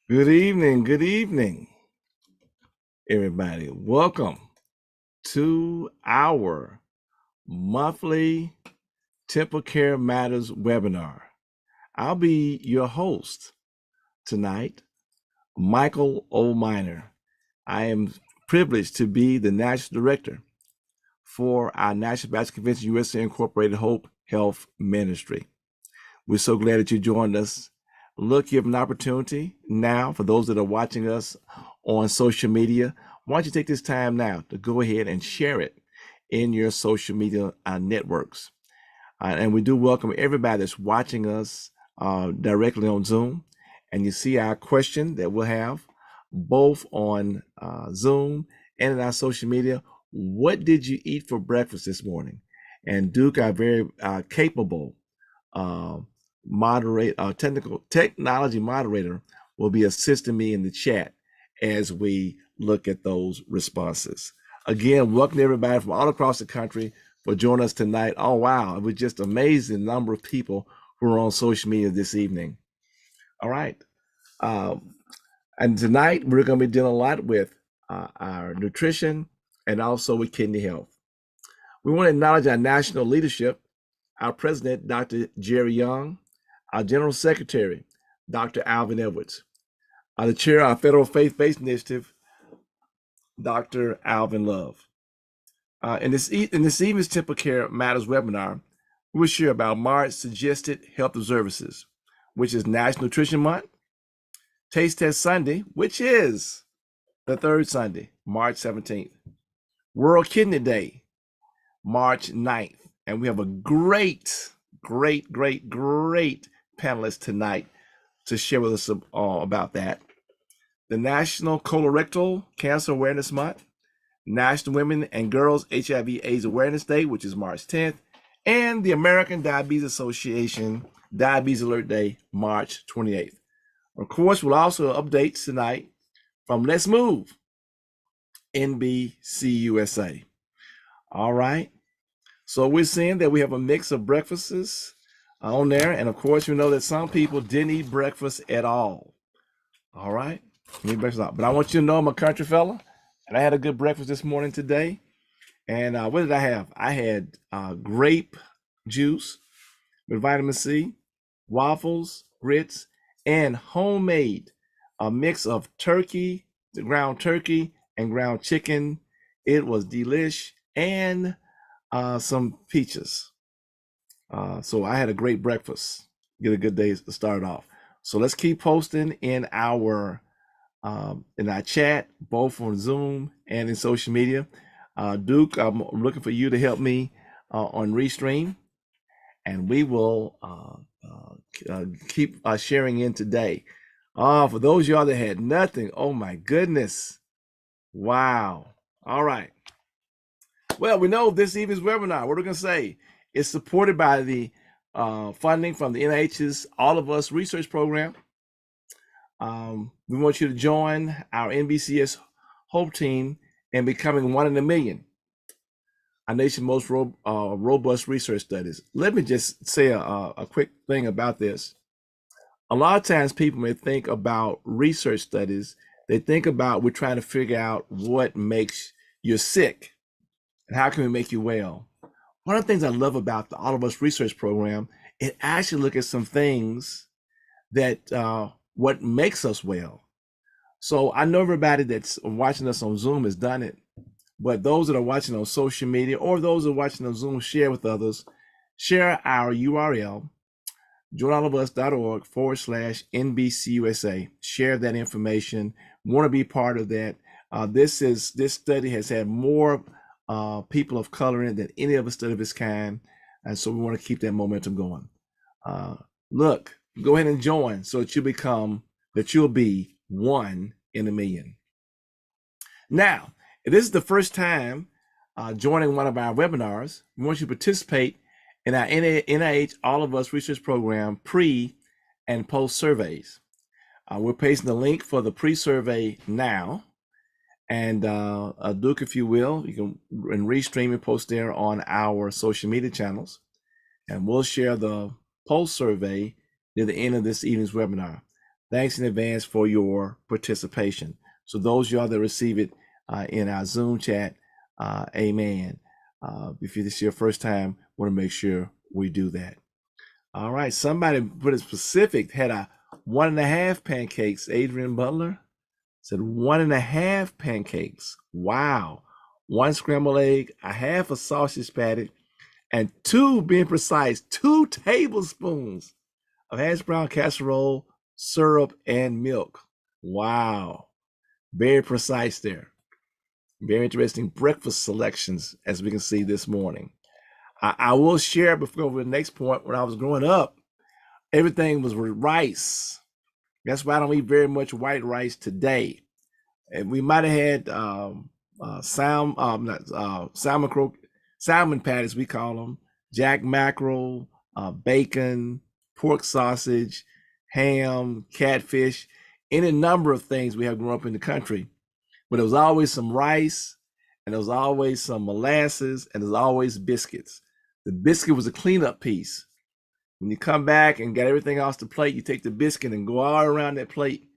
Good evening, everybody. Welcome to our monthly TempleCare Matters webinar. I'll be your host tonight, Michael O'Miner. I am privileged to be the National Director for our National Baptist Convention USA Incorporated Hope Health Ministry. We're so glad that you joined us. Look, you have an opportunity now for those that are watching us on social media. Why don't you take this time now to go ahead and share it in your social media networks? And we do welcome everybody that's watching us directly on Zoom. And you see our question that we'll have both on Zoom and in our social media. What did you eat for breakfast this morning? And Duke, our very capable uh, technology moderator, will be assisting me in the chat as we look at those responses. Again, welcome everybody from all across the country for joining us tonight. Oh wow, it was just amazing number of people who are on social media this evening. All right, and tonight we're going to be dealing a lot with our nutrition and also with kidney health. We want to acknowledge our national leadership, our president, Dr. Jerry Young, our General Secretary, Dr. Alvin Edwards, the chair of our Federal Faith-Based Initiative, Dr. Alvin Love. In this evening's TempleCare Matters webinar, we'll share about March Suggested Health Services, which is National Nutrition Month, Taste Test Sunday, which is the third Sunday, March 17th, World Kidney Day, March 9th, and we have a great panelist tonight to share with us about that. The National Colorectal Cancer Awareness Month, National Women and Girls HIV/AIDS Awareness Day, which is March 10th, and the American Diabetes Association Diabetes Alert Day, March 28th. Of course, we'll also update tonight from Let's Move, NBCUSA. All right. So we're seeing that we have a mix of breakfasts on there. And of course, we know that some people didn't eat breakfast at all. All right. But I want you to know I'm a country fella, and I had a good breakfast this morning today. And what did I have? I had grape juice with vitamin C, waffles, grits, and homemade a mix of turkey, the ground turkey, and ground chicken. It was delish, and some peaches. So I had a great breakfast. Get a good day to start off. So let's keep posting in our chat, both on Zoom and in social media. Duke, I'm looking for you to help me on Restream, and we will keep sharing in today. For those of y'all that had nothing, oh my goodness. Wow. All right. Well, we know this evening's webinar, what are we going to say? It's supported by the funding from the NIH's All of Us research program. We want you to join our NBCS Hope team in becoming one in a million, our nation's most robust research studies. Let me just say a quick thing about this. A lot of times people may think about research studies, they think about we're trying to figure out what makes you sick and how can we make you well. One of the things I love about the All of Us research program, it actually look at some things that what makes us well. So I know everybody that's watching us on Zoom has done it, but those that are watching on social media or those that are watching on Zoom, share with others. Share our URL, joinallofus.org/NBCUSA. Share that information. Want to be part of that. This study has had more people of color in it than any other study of its kind, and so we want to keep that momentum going. Look, go ahead and join so that you'll be one in a million. Now, if this is the first time joining one of our webinars, we want you to participate in our NIH All of Us research program pre and post surveys. We're pasting the link for the pre-survey now. And Duke, if you will, you can restream and post there on our social media channels. And we'll share the post survey near the end of this evening's webinar. Thanks in advance for your participation. So those of y'all that receive it in our Zoom chat, amen. If this is your first time, want to make sure we do that. All right. Somebody put it specific, had a 1.5 pancakes. Adrian Butler said 1.5 pancakes. Wow. 1 scrambled egg, a half a sausage patty, and 2, being precise, 2 tablespoons of hash brown casserole, syrup, and milk. Wow. Very precise there. Very interesting breakfast selections, as we can see this morning. I will share before we go to the next point. When I was growing up, everything was with rice. That's why I don't eat very much white rice today. And we might have had salmon patties, we call them, jack mackerel, bacon, pork sausage, ham, catfish, any number of things we have grown up in the country. But there was always some rice, and there was always some molasses, and there's always biscuits. The biscuit was a cleanup piece. When you come back and get everything off the plate, you take the biscuit and go all around that plate.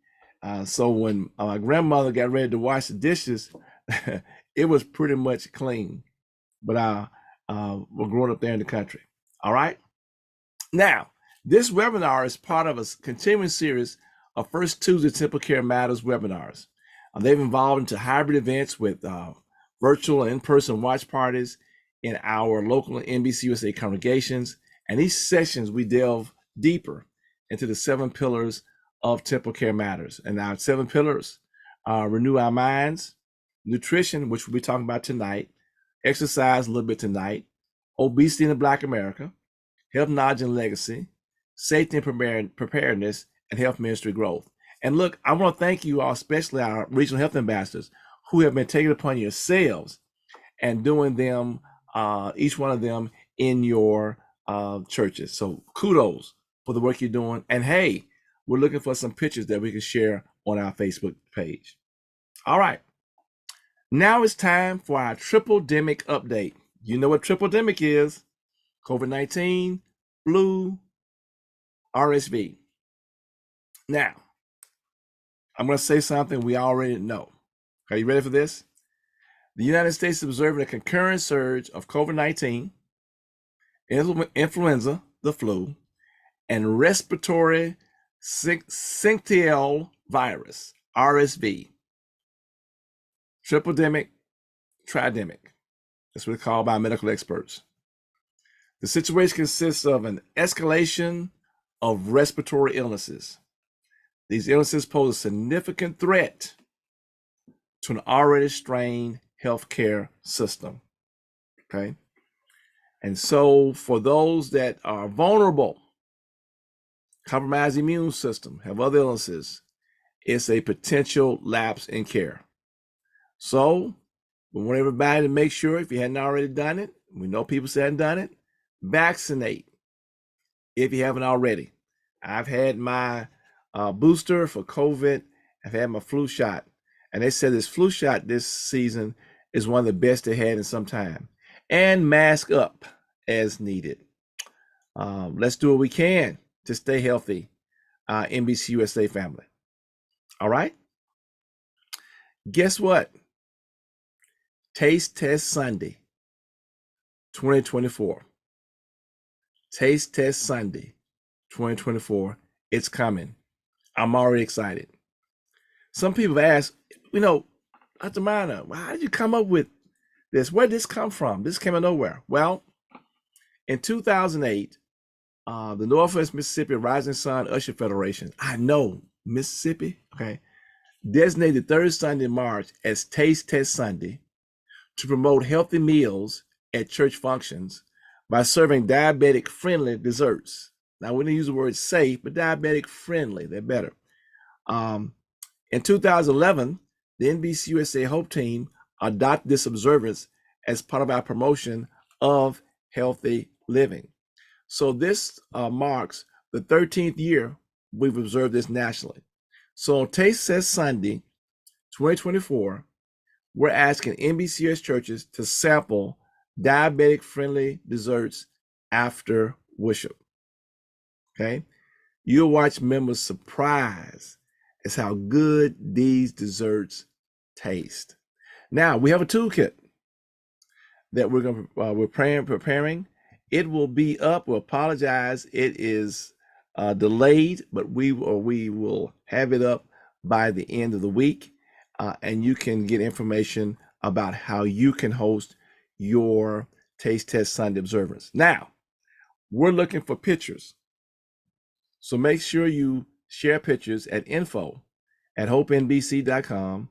So when my grandmother got ready to wash the dishes, it was pretty much clean. But we're growing up there in the country. All right. Now, this webinar is part of a continuing series of First Tuesday TempleCare Matters webinars. They've evolved into hybrid events with virtual and in-person watch parties in our local NBCUSA congregations. And these sessions, we delve deeper into the 7 pillars of TempleCare Matters. And our 7 pillars are renew our minds, nutrition, which we'll be talking about tonight, exercise a little bit tonight, obesity in Black America, health, knowledge, and legacy, safety and preparedness, and health ministry growth. And look, I want to thank you all, especially our regional health ambassadors, who have been taking it upon yourselves and doing them, each one of them in your churches. So kudos for the work you're doing. And hey, we're looking for some pictures that we can share on our Facebook page. All right. Now it's time for our triple-demic update. You know what triple-demic is. COVID-19, flu, RSV. Now, I'm going to say something we already know. Are you ready for this? The United States is observing a concurrent surge of COVID-19, influenza, the flu, and respiratory syncytial virus, RSV. Triple-demic, tridemic. That's what it's called by medical experts. The situation consists of an escalation of respiratory illnesses. These illnesses pose a significant threat to an already strained healthcare system. Okay. And so for those that are vulnerable, compromised immune system, have other illnesses, it's a potential lapse in care. So we want everybody to make sure, if you hadn't already done it, we know people hadn't done it, vaccinate if you haven't already. I've had my booster for COVID. I've had my flu shot. And they said this flu shot this season is one of the best they had in some time. And mask up as needed. Let's do what we can to stay healthy, NBCUSA family. All right? Guess what? Taste Test Sunday, 2024. Taste Test Sunday, 2024. It's coming. I'm already excited. Some people have asked, Dr. Minor, how did you come up with this? Where did this come from? This came out of nowhere. Well, in 2008, the Northwest Mississippi Rising Sun Usher Federation, I know, Mississippi, okay, designated the third Sunday in March as Taste Test Sunday to promote healthy meals at church functions by serving diabetic-friendly desserts. Now, we didn't use the word safe, but diabetic-friendly, they're better. In 2011, the NBCUSA H.O.P.E team adopted this observance as part of our promotion of healthy living. So this marks the 13th year we've observed this nationally. So on Taste Test Sunday, 2024, we're asking NBCUS churches to sample diabetic-friendly desserts after worship. Okay? You'll watch members surprised as how good these desserts taste. Now, we have a toolkit that we're preparing. It will be up. We'll apologize. It is delayed, but we will have it up by the end of the week, and you can get information about how you can host your Taste Test Sunday observance. Now, we're looking for pictures, so make sure you share pictures at info@hopenbc.com.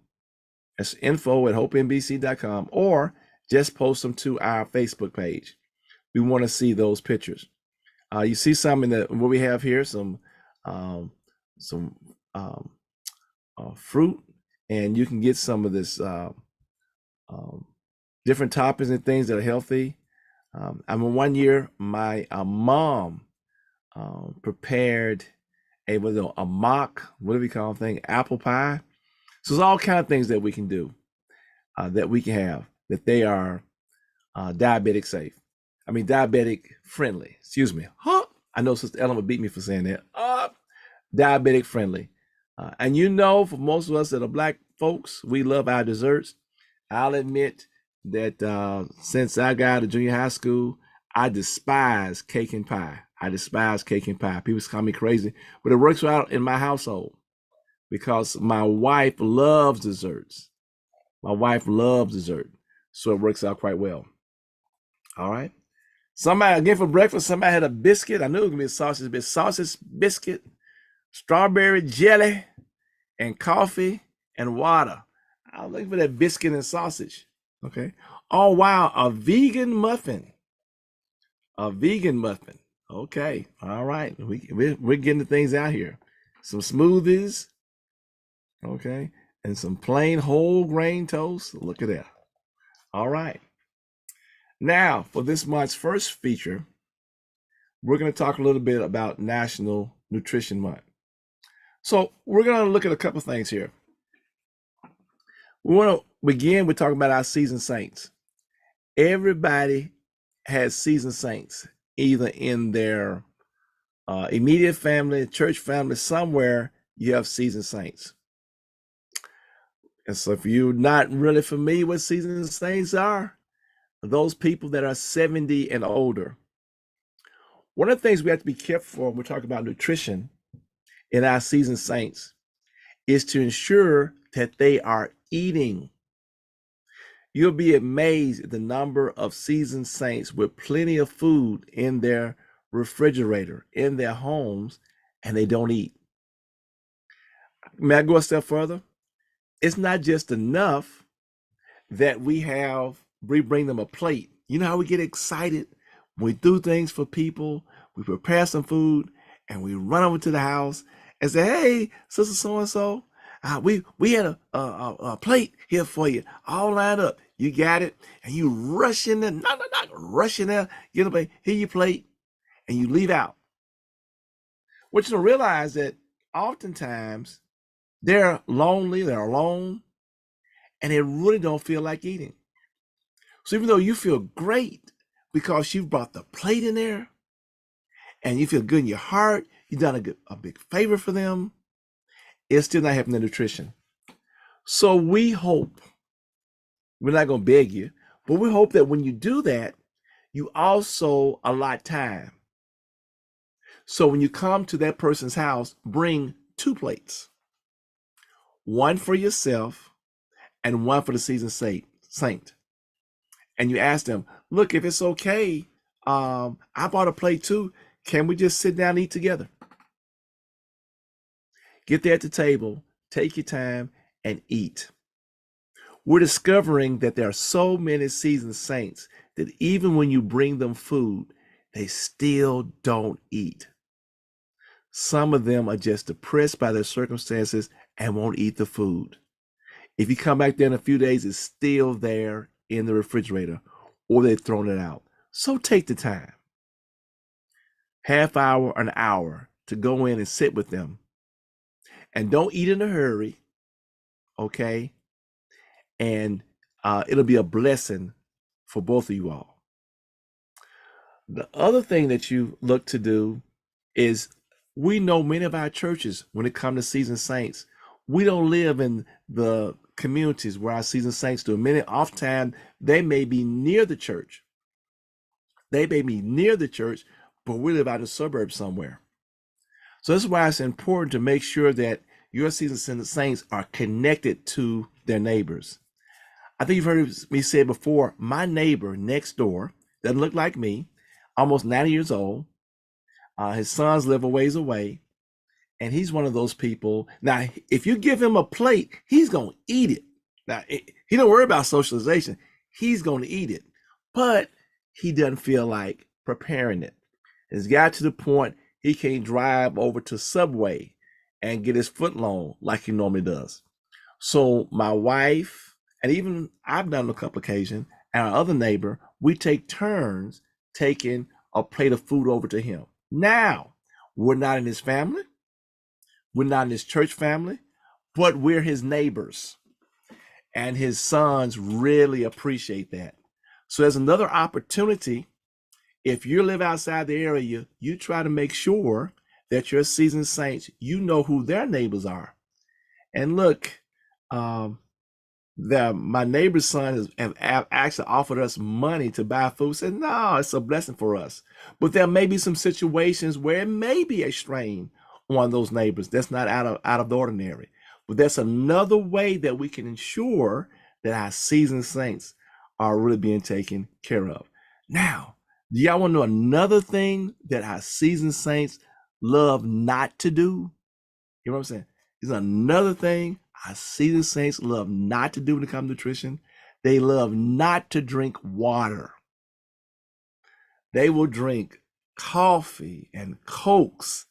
That's info@hopenbc.com, or just post them to our Facebook page. We want to see those pictures. You see some in what we have here, some fruit, and you can get some of this different toppings and things that are healthy. I mean, one year my mom prepared a mock, what do we call thing, apple pie. So there's all kind of things that we can do, that we can have, that they are diabetic safe. I mean, diabetic friendly. Excuse me. Huh? I know Sister Ellen would beat me for saying that. Diabetic friendly. And you know, for most of us that are Black folks, we love our desserts. I'll admit that since I got to junior high school, I despise cake and pie. I despise cake and pie. People call me crazy, but it works out in my household because my wife loves desserts. My wife loves dessert, so it works out quite well. All right. Somebody, again, for breakfast, somebody had a biscuit. I knew it was going to be a sausage biscuit, strawberry jelly, and coffee and water. I was looking for that biscuit and sausage. Okay. Oh, wow. A vegan muffin. A vegan muffin. Okay. All right. We're getting the things out here. Some smoothies. Okay. And some plain whole grain toast. Look at that. All right. Now, for this month's first feature, we're going to talk a little bit about National Nutrition Month. So we're going to look at a couple things here. We want to begin with talking about our seasoned saints. Everybody has seasoned saints, either in their immediate family, church family, somewhere you have seasoned saints. And so if you're not really familiar with seasoned saints are, those people that are 70 and older. One of the things we have to be careful for when we're talking about nutrition in our seasoned saints is to ensure that they are eating. You'll be amazed at the number of seasoned saints with plenty of food in their refrigerator, in their homes, and they don't eat. May I go a step further? It's not just enough that we bring them a plate. You know how we get excited when we do things for people, we prepare some food, and we run over to the house and say, "Hey, Sister So-and-so, we had a plate here for you, all lined up. You got it." And you rush in there, not rush in there, get a here your plate, and you leave out. What you don't realize that oftentimes they're lonely, they're alone, and they really don't feel like eating. So even though you feel great because you've brought the plate in there and you feel good in your heart, you've done a big favor for them, it's still not helping the nutrition. So we hope, we're not going to beg you, but we hope that when you do that, you also allot time. So when you come to that person's house, bring 2 plates, one for yourself and one for the seasoned saint. And you ask them, "Look, if it's okay, I bought a plate too. Can we just sit down and eat together?" Get there at the table, take your time, and eat. We're discovering that there are so many seasoned saints that even when you bring them food, they still don't eat. Some of them are just depressed by their circumstances and won't eat the food. If you come back there in a few days, it's still there in the refrigerator, or they've thrown it out. So take the time, half hour, an hour, to go in and sit with them. And don't eat in a hurry, okay? And it'll be a blessing for both of you all. The other thing that you look to do is We know many of our churches, when it comes to seasoned saints, we don't live in the communities where our seasoned saints do. Many oftentimes they may be near the church. They may be near the church, but we live out in the suburbs somewhere. So that's why it's important to make sure that your seasoned saints are connected to their neighbors. I think you've heard me say before, my neighbor next door doesn't look like me, almost 90 years old. His sons live a ways away, and he's one of those people. Now, if you give him a plate, he's going to eat it. Now, he don't worry about socialization. He's going to eat it, but he doesn't feel like preparing it. It's got to the point he can't drive over to Subway and get his foot long like he normally does. So my wife, and even I've done on a couple occasions, and our other neighbor, we take turns taking a plate of food over to him. Now, we're not in his family. We're not in his church family, but we're his neighbors. And his sons really appreciate that. So there's another opportunity. If you live outside the area, you try to make sure that your seasoned saints, you know who their neighbors are. And look, my neighbor's son have actually offered us money to buy food. Said, no, it's a blessing for us. But there may be some situations where it may be a strain on those neighbors. That's not out of the ordinary. But that's another way that we can ensure that our seasoned saints are really being taken care of. Now, do y'all want to know another thing that our seasoned saints love not to do? You know what I'm saying? There's another thing our seasoned saints love not to do when it comes to nutrition. They love not to drink water. They will drink coffee and Cokes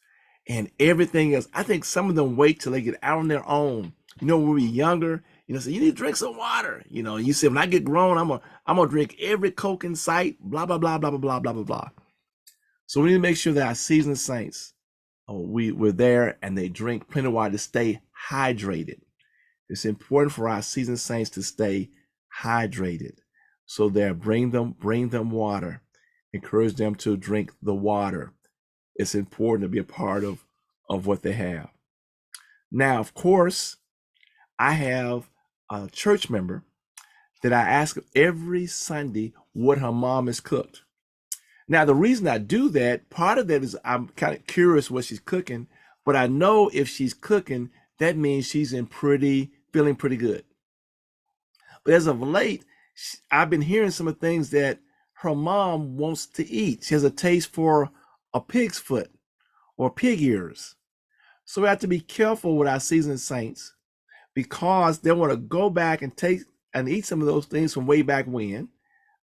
and everything else. I think some of them wait till they get out on their own. You know, when we were younger, say you need to drink some water. You say when I get grown, I'm gonna drink every Coke in sight. Blah blah blah blah blah blah blah blah blah. So we need to make sure that our seasoned saints, we're there and they drink plenty of water to stay hydrated. It's important for our seasoned saints to stay hydrated. So there, bring them water. Encourage them to drink the water. It's important to be a part of what they have. Now, of course, I have a church member that I ask every Sunday what her mom has cooked. Now, the reason I do that, part of that is I'm kind of curious what she's cooking, but I know if she's cooking, that means she's feeling pretty good. But as of late, I've been hearing some of the things that her mom wants to eat. She has a taste for a pig's foot or pig ears. So we have to be careful with our seasoned saints because they want to go back and take and eat some of those things from way back when.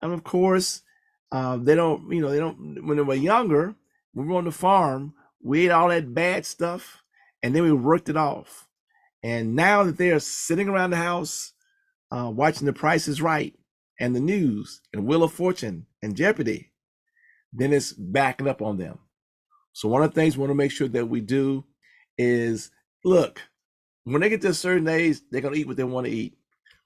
And of course, they don't, when they were younger, we were on the farm, we ate all that bad stuff and then we worked it off. And now that they're sitting around the house, watching The Price is Right and the news and Wheel of Fortune and Jeopardy, then it's backing up on them. So one of the things we want to make sure that we do is, look, when they get to a certain age, they're going to eat what they want to eat.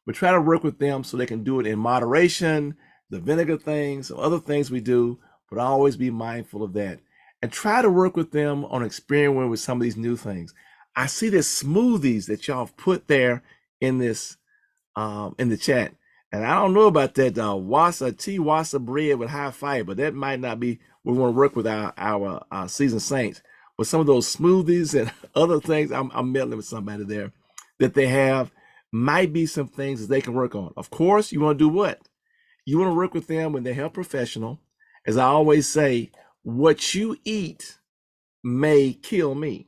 But try to work with them so they can do it in moderation, the vinegar things, some other things we do, but always be mindful of that. And try to work with them on experimenting with some of these new things. I see the smoothies that y'all have put there in this, in the chat. And I don't know about that wasa bread with high fiber. That might not be what we want to work with our seasoned saints. But some of those smoothies and other things, I'm meddling with somebody there, that they have might be some things that they can work on. Of course, you want to do what? You want to work with them when they're health professional. As I always say, what you eat may kill me.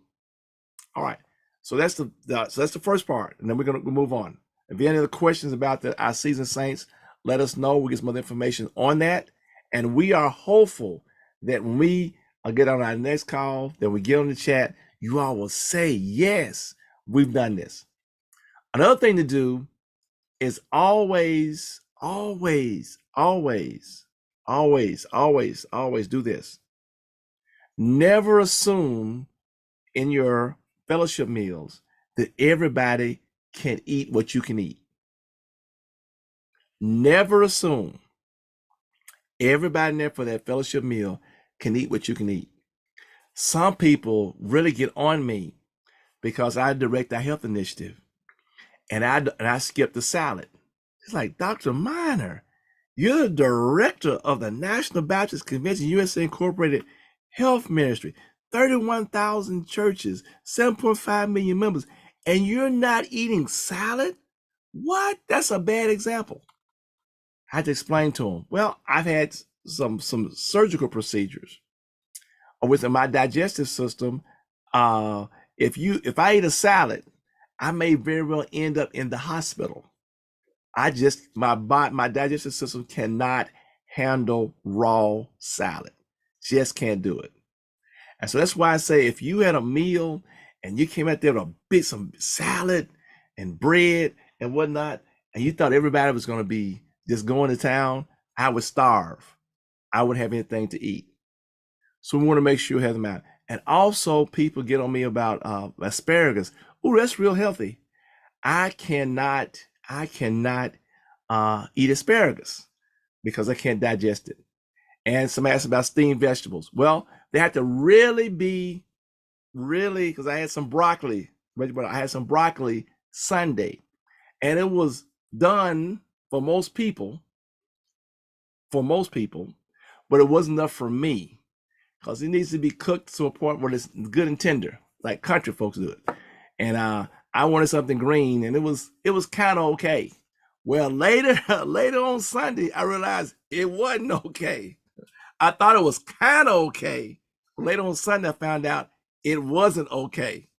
All right. So that's the first part. And then we're going to move on. If you have any other questions about our seasoned saints, let us know. We'll get some other information on that. And we are hopeful that when we get on our next call, that we get on the chat, you all will say, yes, we've done this. Another thing to do is always do this. Never assume in your fellowship meals that everybody can eat what you can eat. Never assume everybody in there for that fellowship meal can eat what you can eat. Some people really get on me because I direct our health initiative, and I skipped the salad. It's like, Dr. Miner, you're the director of the National Baptist Convention USA Incorporated Health Ministry, 31,000 churches, 7.5 million members, and you're not eating salad? What? That's a bad example. I had to explain to him, well, I've had some surgical procedures within my digestive system. If I eat a salad, I may very well end up in the hospital. My digestive system cannot handle raw salad. Just can't do it. And so that's why I say, if you had a meal and you came out there with some salad and bread and whatnot, and you thought everybody was going to be just going to town, I would starve. I wouldn't have anything to eat. So we want to make sure we have them out. And also, people get on me about asparagus. Oh, that's real healthy. I cannot eat asparagus because I can't digest it. And somebody asked about steamed vegetables. Well, they have to really, because I had some broccoli. I had some broccoli Sunday, and it was done for most people, but it wasn't enough for me because it needs to be cooked to a point where it's good and tender, like country folks do it. And I wanted something green, and it was kind of okay. Well, later on Sunday, I realized it wasn't okay. I thought it was kind of okay. Later on Sunday, I found out it wasn't okay.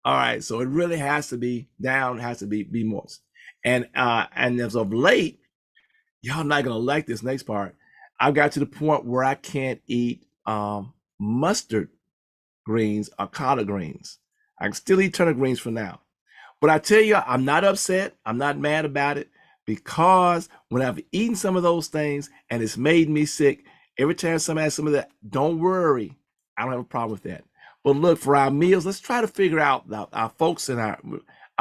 All right, so it really has to be down, has to be moist. And as of late, y'all not gonna like this next part. I got to the point where I can't eat mustard greens or collard greens. I can still eat turnip greens for now. But I tell you, I'm not upset. I'm not mad about it, because when I've eaten some of those things and it's made me sick, every time somebody has some of that, don't worry. I don't have a problem with that. But look, for our meals, let's try to figure out our folks in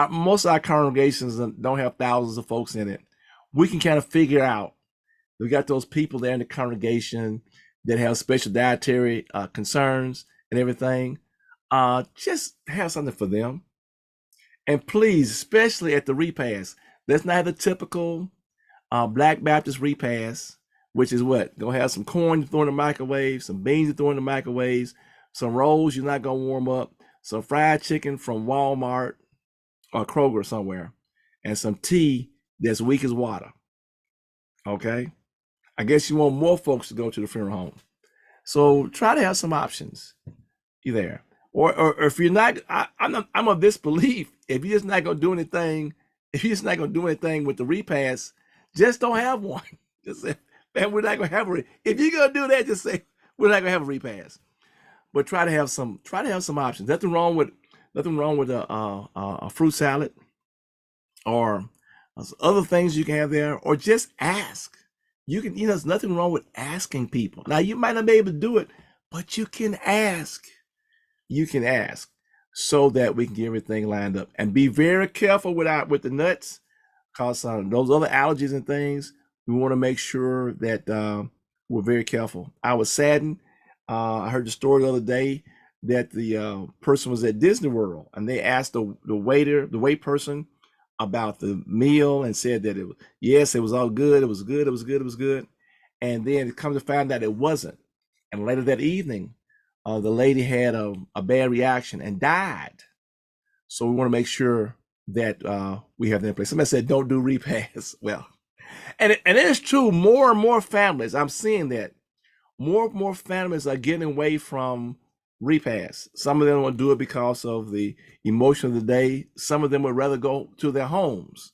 most of our congregations don't have thousands of folks in it. We can kind of figure out. We got those people there in the congregation that have special dietary concerns and everything. Just have something for them. And please, especially at the repast, let's not have the typical Black Baptist repast, which is what? Gonna have some corn to throw in the microwave, some beans to throw in the microwaves, some rolls you're not gonna warm up, some fried chicken from Walmart or Kroger somewhere, and some tea that's weak as water. Okay? I guess you want more folks to go to the funeral home. So try to have some options there. Or if you're not, I'm of this belief, if you're just not gonna do anything with the repast, just don't have one. Just say, man, we're not gonna have if you're gonna do that, just say we're not gonna have a repast. But try to have some options. Nothing wrong with a fruit salad or other things you can have there, or just ask. You can, there's nothing wrong with asking people. Now, you might not be able to do it, but you can ask. You can ask so that we can get everything lined up. And be very careful with the nuts, because those other allergies and things, we want to make sure that we're very careful. I was saddened. I heard the story the other day that the person was at Disney World, and they asked the wait person about the meal, and said that it was all good. It was good. And then it comes to find out it wasn't. And later that evening, the lady had a bad reaction and died. So we want to make sure that we have that in place. Somebody said, don't do repasts. Well, and it is true. More and more families, I'm seeing that more and more families are getting away from repasts. Some of them will do it because of the emotion of the day. Some of them would rather go to their homes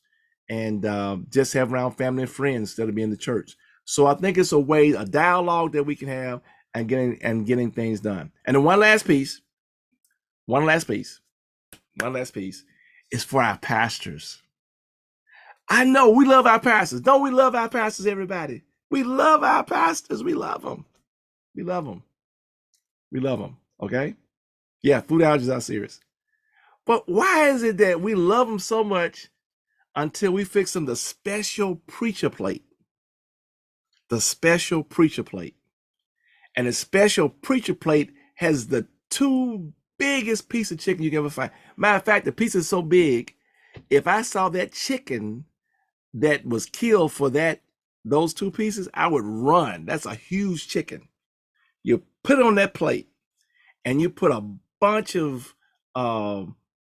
and just have around family and friends instead of being in the church. So I think it's a dialogue that we can have and getting things done. And then one last piece is for our pastors. I know we love our pastors. Don't we love our pastors, everybody? We love our pastors. We love them. We love them. Okay? Yeah, food allergies are serious. But why is it that we love them so much until we fix them the special preacher plate? The special preacher plate. And the special preacher plate has the two biggest piece of chicken you can ever find. Matter of fact, the piece is so big, if I saw that chicken that was killed for those two pieces, I would run. That's a huge chicken. You put it on that plate, and you put a bunch of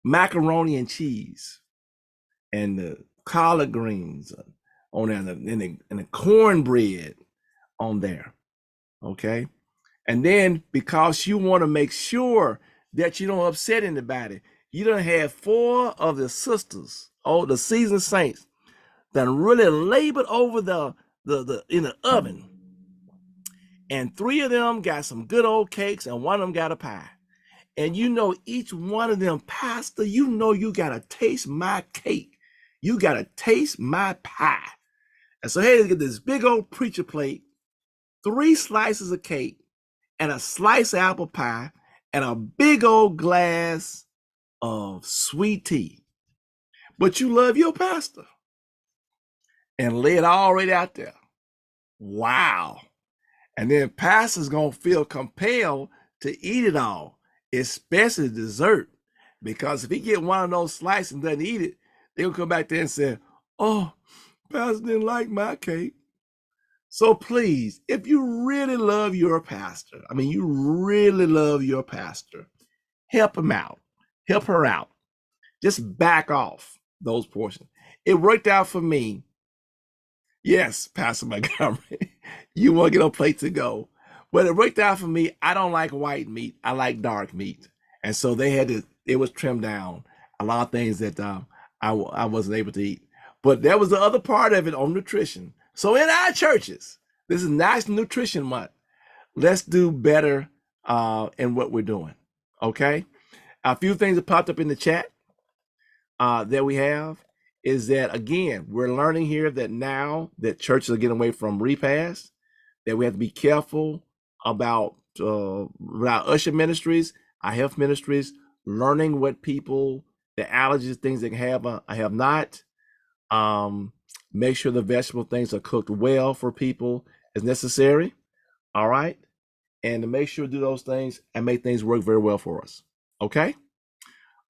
macaroni and cheese, and the collard greens on there, and the cornbread on there. Okay. And then, because you want to make sure that you don't upset anybody, you done have 4 of the sisters, the seasoned saints, that really labored over the in the oven. And 3 of them got some good old cakes, and 1 of them got a pie. And each one of them, Pastor, you gotta taste my cake. You gotta taste my pie. And so, hey, they get this big old preacher plate, 3 slices of cake, and a slice of apple pie, and a big old glass of sweet tea. But you love your pastor. And lay it all right out there. Wow. And then pastor's going to feel compelled to eat it all, especially dessert. Because if he get one of those slices and doesn't eat it, they'll come back there and say, oh, pastor didn't like my cake. So please, if you really love your pastor, you really love your pastor, help him out, help her out. Just back off those portions. It worked out for me. Yes, Pastor Montgomery, you want to get a plate to go. But it worked out for me. I don't like white meat. I like dark meat. And so it was trimmed down. A lot of things that I wasn't able to eat. But that was the other part of it on nutrition. So in our churches, this is National Nutrition Month. Let's do better in what we're doing. Okay? A few things that popped up in the chat that we have is that, again, we're learning here that now that churches are getting away from repast, that we have to be careful about our usher ministries, our health ministries, learning what people, the allergies, things they have not. Make sure the vegetable things are cooked well for people as necessary. All right. And to make sure to do those things and make things work very well for us. Okay.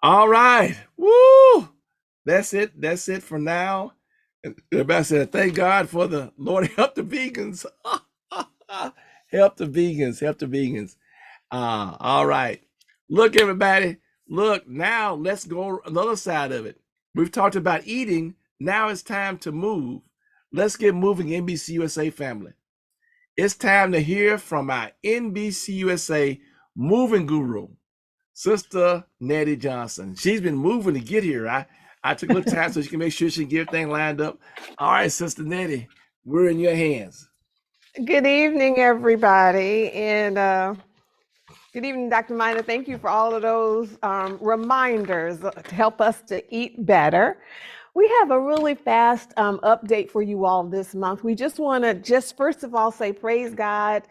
All right. Woo. That's it. That's it for now. Everybody said, thank God for the Lord help the vegans. Help the vegans. Help the vegans. All right. Look, everybody. Look, now let's go on the other side of it. We've talked about eating. Now it's time to move. Let's get moving, NBCUSA family. It's time to hear from our NBCUSA moving guru, Sister Nettie Johnson. She's been moving to get here. I took a little time so she can make sure she can get everything lined up. All right, Sister Nettie, we're in your hands. Good evening, everybody. And good evening, Dr. Minor. Thank you for all of those reminders to help us to eat better. We have a really fast update for you all this month. We just want to first of all say praise God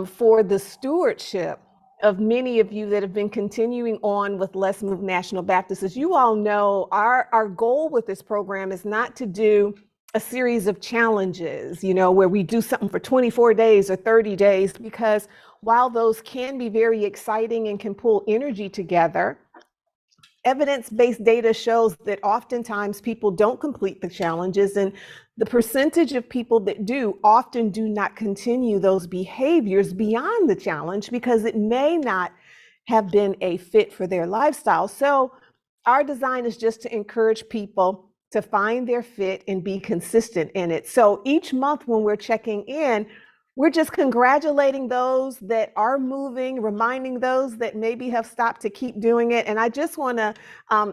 for the stewardship of many of you that have been continuing on with Let's Move National Baptist. As you all know, our goal with this program is not to do a series of challenges, where we do something for 24 days or 30 days, because while those can be very exciting and can pull energy together, evidence-based data shows that oftentimes people don't complete the challenges, and the percentage of people that do often do not continue those behaviors beyond the challenge because it may not have been a fit for their lifestyle. So our design is just to encourage people to find their fit and be consistent in it. So each month when we're checking in, we're just congratulating those that are moving, reminding those that maybe have stopped to keep doing it. And I just want to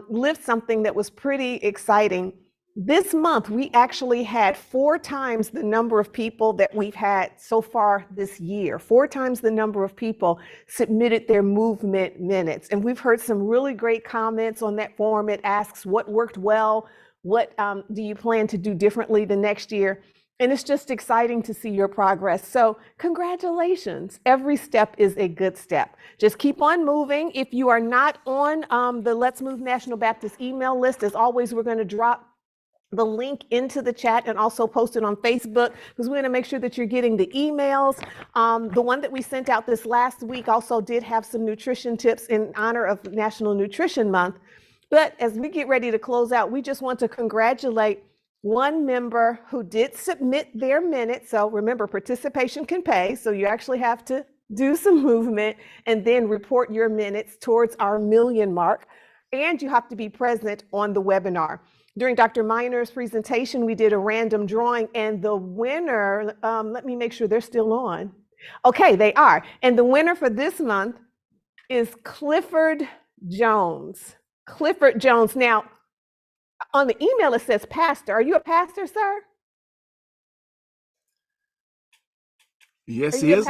lift something that was pretty exciting. This month, we actually had 4 times the number of people that we've had so far this year. 4 times the number of people submitted their movement minutes. And we've heard some really great comments on that form. It asks what worked well, what do you plan to do differently the next year? And it's just exciting to see your progress. So congratulations. Every step is a good step. Just keep on moving. If you are not on the Let's Move National Baptist email list, as always, we're going to drop the link into the chat and also post it on Facebook because we want to make sure that you're getting the emails. The one that we sent out this last week also did have some nutrition tips in honor of National Nutrition Month. But as we get ready to close out, we just want to congratulate one member who did submit their minutes. So remember, participation can pay. So you actually have to do some movement and then report your minutes towards our 1,000,000 mark. And you have to be present on the webinar. During Dr. Miner's presentation, we did a random drawing, and the winner, let me make sure they're still on. Okay, they are. And the winner for this month is Clifford Jones. Clifford Jones. Now, on the email, it says pastor. Are you a pastor, sir? Yes, he is.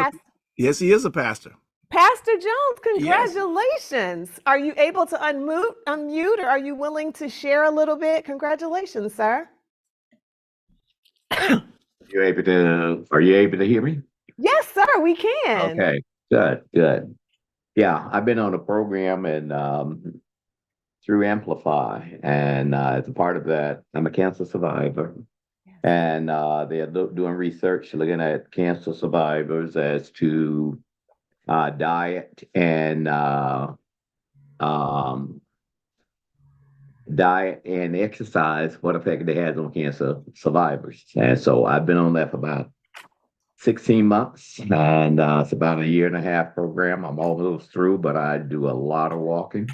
Yes, he is a pastor. Pastor Jones, congratulations. Yes. Are you able to unmute, or are you willing to share a little bit? Congratulations, sir. Are you able to hear me? Yes, sir, we can. Okay, good. Yeah, I've been on a program and through Amplify, and as a part of that, I'm a cancer survivor. Yes. And they're doing research looking at cancer survivors as to diet and exercise, what effect it has on cancer survivors. And so I've been on that for about 16 months, and it's about a 1.5-year program. I'm almost through, but I do a lot of walking.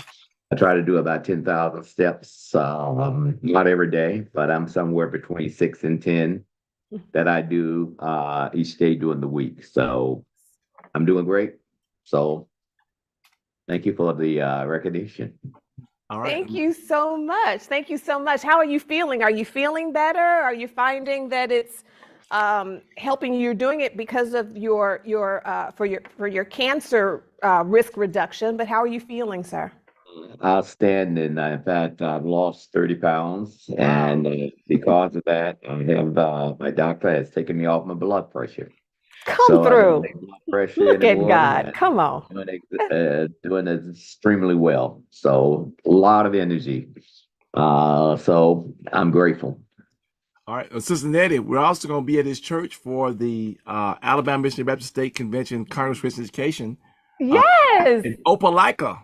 I try to do about 10,000 steps, not every day, but I'm somewhere between 6 and 10 that I do each day during the week. So I'm doing great. So thank you for the recognition. All right. Thank you so much. Thank you so much. How are you feeling? Are you feeling better? Are you finding that it's helping you? You're doing it because of your cancer risk reduction, but how are you feeling, sir? Outstanding. In fact, I've lost 30 pounds, and because of that, I have my doctor has taken me off my blood pressure. Come through. Blood pressure Look at God. Come on. Doing extremely well. So a lot of energy. So I'm grateful. All right, Sister Nettie, we're also going to be at his church for the Alabama Missionary Baptist State Convention Congress of Christian Education. Yes. In Opelika,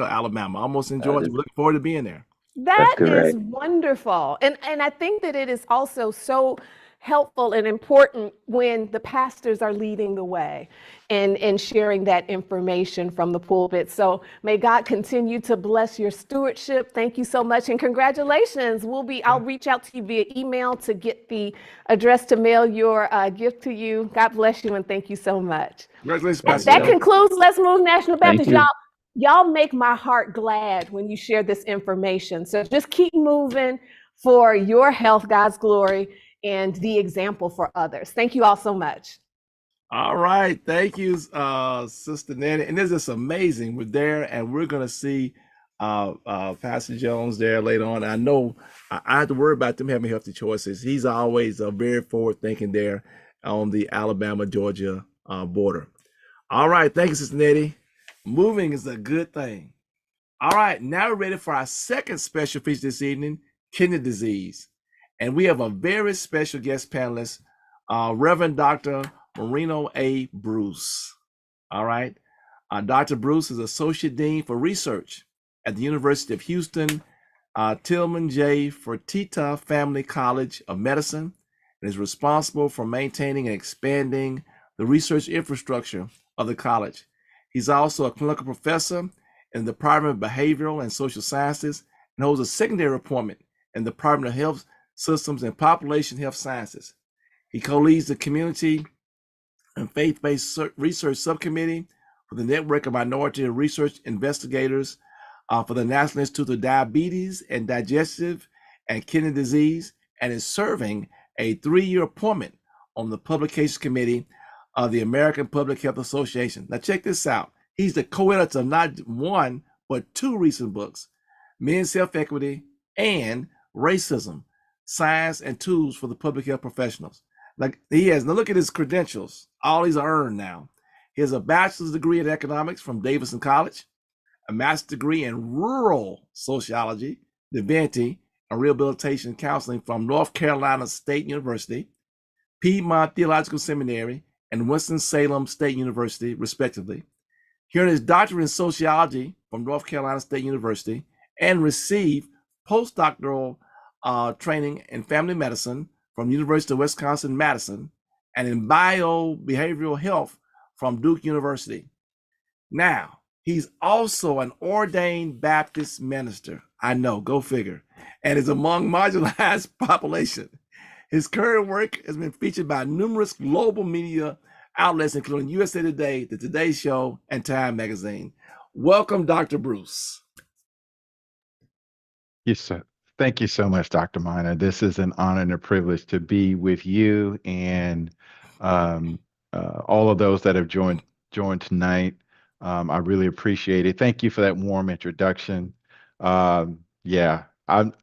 Alabama, almost in Georgia. We're looking forward to being there. That is wonderful. And I think that it is also so helpful and important when the pastors are leading the way and sharing that information from the pulpit. So may God continue to bless your stewardship. Thank you so much, and congratulations. I'll reach out to you via email to get the address to mail your gift to you. God bless you, and thank you so much. Congratulations, Pastor. That concludes Let's Move National Baptist. Y'all make my heart glad when you share this information. So just keep moving for your health, God's glory, and the example for others. Thank you all so much. All right. Thank you, Sister Nettie. And this is amazing. We're there, and we're going to see Pastor Jones there later on. I know I have to worry about them having healthy choices. He's always very forward-thinking there on the Alabama-Georgia border. All right. Thank you, Sister Nettie. Moving is a good thing. All right. Now we're ready for our second special feature this evening, kidney disease. And we have a very special guest panelist, Reverend Dr. Marino A. Bruce. All right. Dr. Bruce is Associate Dean for Research at the University of Houston, Tillman J. Fertitta Family College of Medicine, and is responsible for maintaining and expanding the research infrastructure of the college. He's also a clinical professor in the Department of Behavioral and Social Sciences and holds a secondary appointment in the Department of Health Systems and Population Health Sciences. He co-leads the Community and Faith-Based Research Subcommittee for the Network of Minority Research Investigators for the National Institute of Diabetes and Digestive and Kidney Disease, and is serving a 3-year appointment on the Publications Committee of the American Public Health Association. Now check this out. He's the co-editor of not one, but 2 recent books, Men's Health Equity and Racism, Science and Tools for the Public Health Professionals. Like he has, now look at his credentials. All he's earned now. He has a bachelor's degree in economics from Davidson College, a master's degree in rural sociology, divinity, and Rehabilitation Counseling from North Carolina State University, Piedmont Theological Seminary, and Winston-Salem State University, respectively. He earned his doctorate in sociology from North Carolina State University and received postdoctoral training in family medicine from University of Wisconsin-Madison and in biobehavioral health from Duke University. Now, he's also an ordained Baptist minister. I know, go figure, and is among marginalized population. His current work has been featured by numerous global media outlets, including USA Today, The Today Show, and Time Magazine. Welcome, Dr. Bruce. Yes, sir. Thank you so much, Dr. Minor. This is an honor and a privilege to be with you and all of those that have joined tonight. I really appreciate it. Thank you for that warm introduction. Yeah,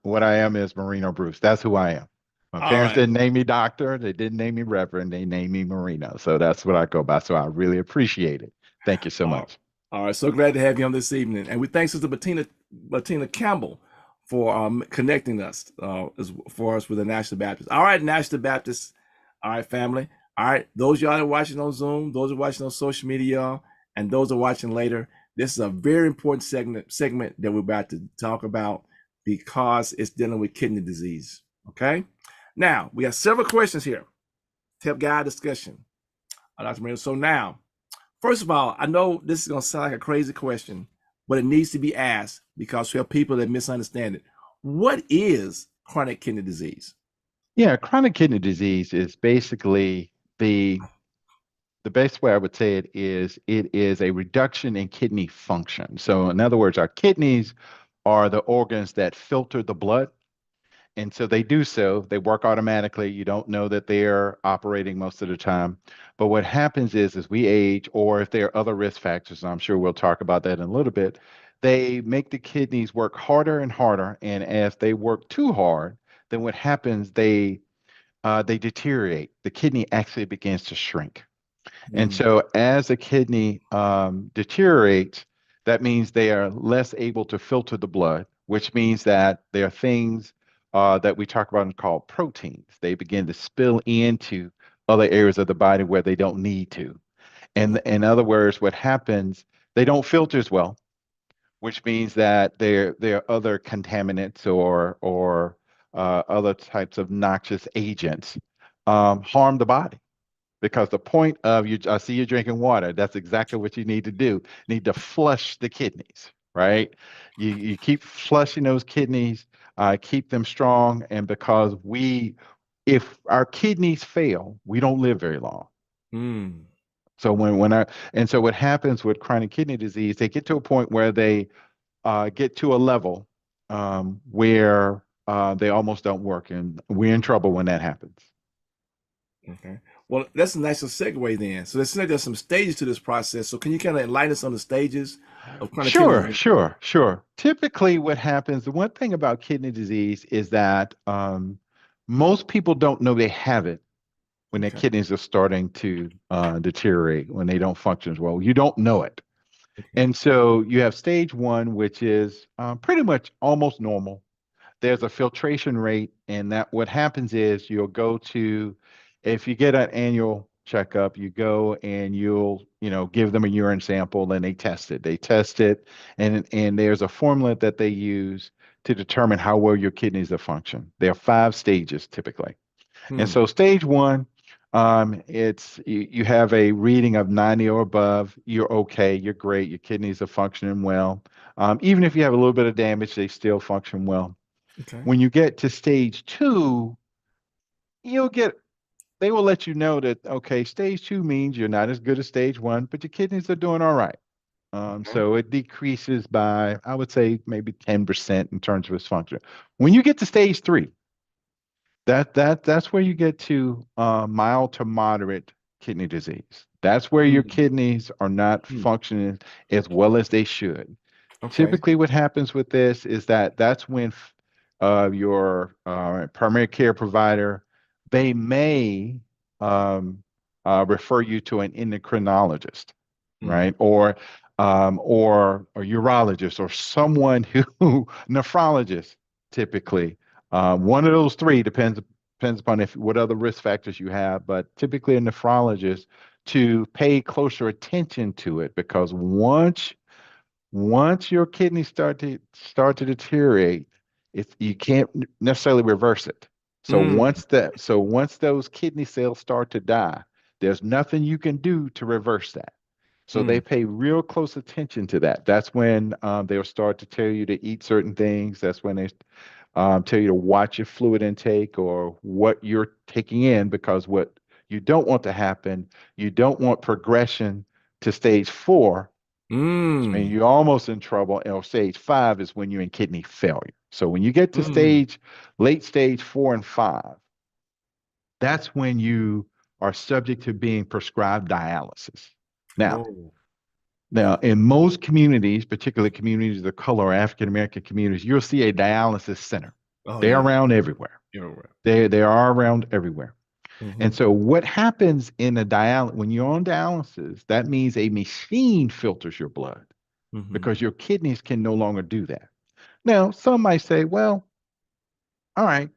what I am is Marino Bruce. That's who I am. My parents didn't name me doctor. They didn't name me reverend. They named me Marino. So that's what I go by. So I really appreciate it. Thank you so much. All right. So glad to have you on this evening. And we thank Sister Bettina Campbell for connecting us for us with the National Baptist. All right, National Baptist. All right, family. All right. Those y'all that are watching on Zoom, those are watching on social media, and those are watching later. This is a very important segment that we're about to talk about because it's dealing with kidney disease. Okay. Now, we have several questions here to help guide discussion. Dr. Marino. So now, first of all, I know this is going to sound like a crazy question, but it needs to be asked because we have people that misunderstand it. What is chronic kidney disease? Yeah, chronic kidney disease is basically the best way I would say it is a reduction in kidney function. So in other words, our kidneys are the organs that filter the blood. And so they do so, they work automatically. You don't know that they're operating most of the time. But what happens is as we age, or if there are other risk factors, and I'm sure we'll talk about that in a little bit, they make the kidneys work harder and harder. And as they work too hard, then what happens, they deteriorate. The kidney actually begins to shrink. And so as the kidney deteriorates, that means they are less able to filter the blood, which means that there are things that we talk about and called proteins. They begin to spill into other areas of the body where they don't need to. And in other words, what happens, they don't filter as well, which means that there are other contaminants or other types of noxious agents harm the body. Because the point of you, I see you drinking water. That's exactly what you need to do. You need to flush the kidneys, right? You keep flushing those kidneys, keep them strong. And because if our kidneys fail, we don't live very long. So so what happens with chronic kidney disease, they get to a point where they get to a level where they almost don't work, and we're in trouble when that happens. Okay. Well, that's a nice segue then. So there's some stages to this process. So can you kind of enlighten us on the stages of chronic kidney disease? Sure. Typically what happens, the one thing about kidney disease is that most people don't know they have it when their kidneys are starting to deteriorate, when they don't function as well. You don't know it. And so you have stage 1, which is pretty much almost normal. There's a filtration rate, and that what happens is you'll go to, if you get an annual checkup, you go and you'll give them a urine sample and they test it. They test it, and there's a formula that they use to determine how well your kidneys are function. There are 5 stages typically. And so stage 1, it's you have a reading of 90 or above, you're okay, you're great, your kidneys are functioning well. Even if you have a little bit of damage, they still function well. When you get to stage 2, they will let you know that, okay, stage 2 means you're not as good as stage 1, but your kidneys are doing all right. So it decreases by, I would say, maybe 10% in terms of its function. When you get to stage 3, that's where you get to mild to moderate kidney disease. That's where your kidneys are not functioning as well as they should. Typically, what happens with this is that's when your primary care provider, they may refer you to an endocrinologist, right? Or a urologist or someone who nephrologist typically One of those three depends upon if what other risk factors you have, but typically a nephrologist to pay closer attention to it because once your kidneys start to deteriorate, you can't necessarily reverse it. So Mm, once those kidney cells start to die, there's nothing you can do to reverse that. So they mm, pay real close attention to that. That's when they'll start to tell you to eat certain things. That's when they tell you to watch your fluid intake or what you're taking in, because what you don't want to happen, you don't want progression to stage 4, which means mm, you're almost in trouble. And stage 5 is when you're in kidney failure. So when you get to mm. late stage 4 and 5, that's when you are subject to being prescribed dialysis. Now, Whoa. now, in most communities, particularly communities of color or African American communities, you'll see a dialysis center. Oh They're yeah. around everywhere. Everywhere. They are around everywhere. Mm-hmm. And so what happens in a when you're on dialysis, that means a machine filters your blood Mm-hmm. because your kidneys can no longer do that. Now, some might say, well, all right,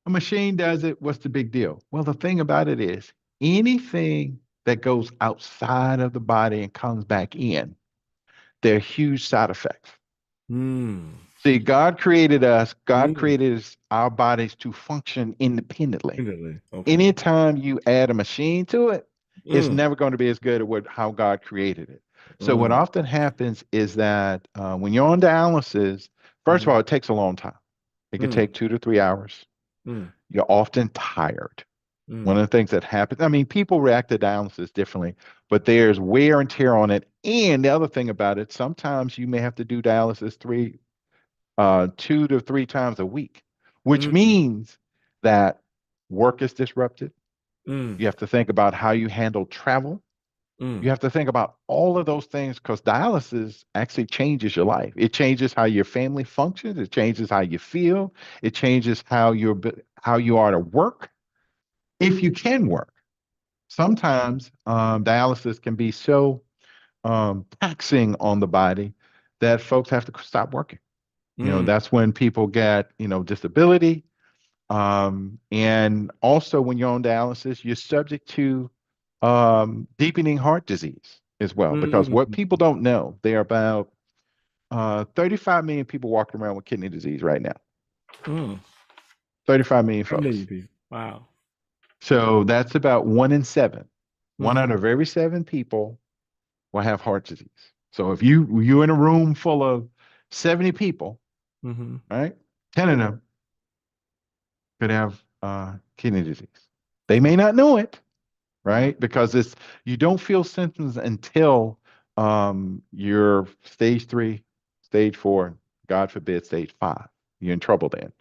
a machine does it. What's the big deal? Well, the thing about it is anything that goes outside of the body and comes back in, there are huge side effects. Mm. See, God created us, God Mm. created our bodies to function independently. Really? Okay. Anytime you add a machine to it, it's Mm. never going to be as good as how God created it. So what Mm. often happens is that when you're on dialysis, first of Mm-hmm. all, it takes a long time. It can Mm. take 2 to 3 hours. Mm. You're often tired. One Mm. of the things that happens, I mean, people react to dialysis differently, but there's wear and tear on it. And the other thing about it, sometimes you may have to do dialysis 2 to 3 times a week, which Mm. means that work is disrupted. Mm. You have to think about how you handle travel. Mm. You have to think about all of those things because dialysis actually changes your life. It changes how your family functions. It changes how you feel. It changes how you are to work if you can work. Sometimes dialysis can be so taxing on the body that folks have to stop working. Mm. That's when people get, disability. And also when you're on dialysis, you're subject to deepening heart disease as well, because what Mm. people don't know, there are about 35 million people walking around with kidney disease right now. Mm. 35 million How many folks. people? Wow. So that's about 1 in 7. One Mm-hmm. out of every 7 people will have heart disease. So if you're in a room full of 70 people, Mm-hmm. right? 10 of them could have kidney disease. They may not know it, right? Because you don't feel symptoms until you're stage 3, stage 4, God forbid, stage 5. You're in trouble then.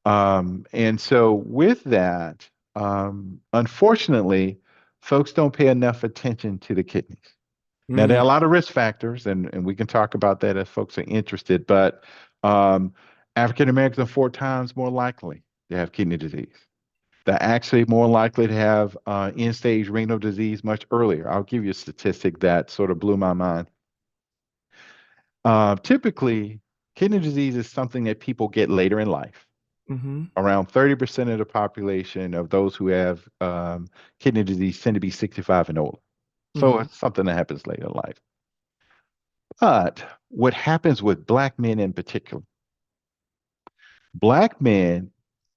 And so with that, unfortunately, folks don't pay enough attention to the kidneys. Now, there Mm. are a lot of risk factors, and we can talk about that if folks are interested, but um, African Americans are 4 times more likely to have kidney disease. They're actually more likely to have end-stage renal disease much earlier. I'll give you a statistic that sort of blew my mind. Typically, kidney disease is something that people get later in life. Mm-hmm. Around 30% of the population of those who have kidney disease tend to be 65 and older. So Mm-hmm. it's something that happens later in life. But what happens with Black men in particular, Black men,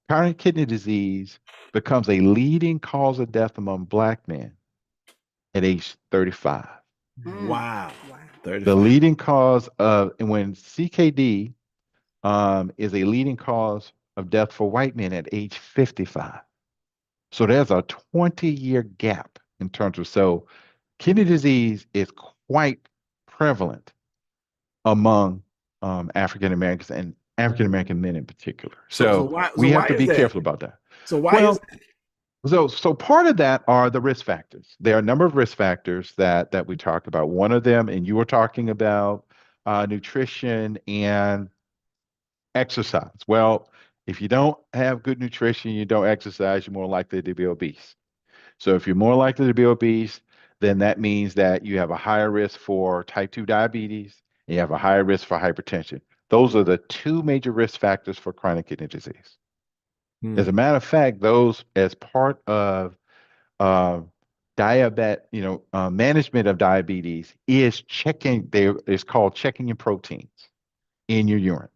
chronic kidney disease becomes a leading cause of death among Black men at age 35. Wow. Wow. The 35. leading cause of, and when CKD is a leading cause of death for white men at age 55. So there's a 20-year gap in terms of, so kidney disease is quite prevalent among African Americans and African American men in particular. So So why we have to is be that? careful about that. So why is Well, so part of that are the risk factors. There are a number of risk factors that we talk about. One of them, and you were talking about nutrition and exercise. Well, if you don't have good nutrition, you don't exercise, you're more likely to be obese. So if you're more likely to be obese, then that means that you have a higher risk for type 2 diabetes and you have a higher risk for hypertension. Those are the two major risk factors for chronic kidney disease. As a Hmm. matter of fact, those as part of uh, management of diabetes is checking. There is called checking your proteins in your urine.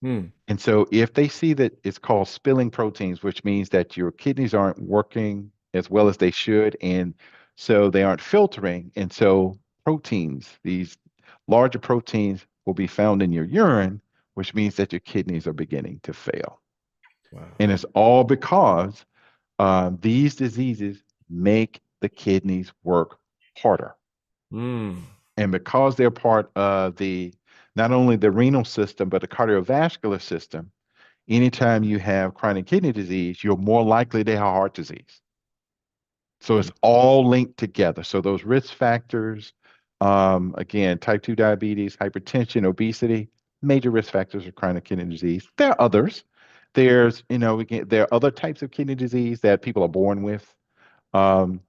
Hmm. And so if they see that it's called spilling proteins, which means that your kidneys aren't working as well as they should, and so they aren't filtering, and so proteins, these larger proteins will be found in your urine, which means that your kidneys are beginning to fail. Wow. And it's all because these diseases make the kidneys work harder. Hmm. And because they're part of the not only the renal system, but the cardiovascular system, anytime you have chronic kidney disease, you're more likely to have heart disease. So it's all linked together. So those risk factors, again, type 2 diabetes, hypertension, obesity, major risk factors of chronic kidney disease. There are others. There are other types of kidney disease that people are born with. Um,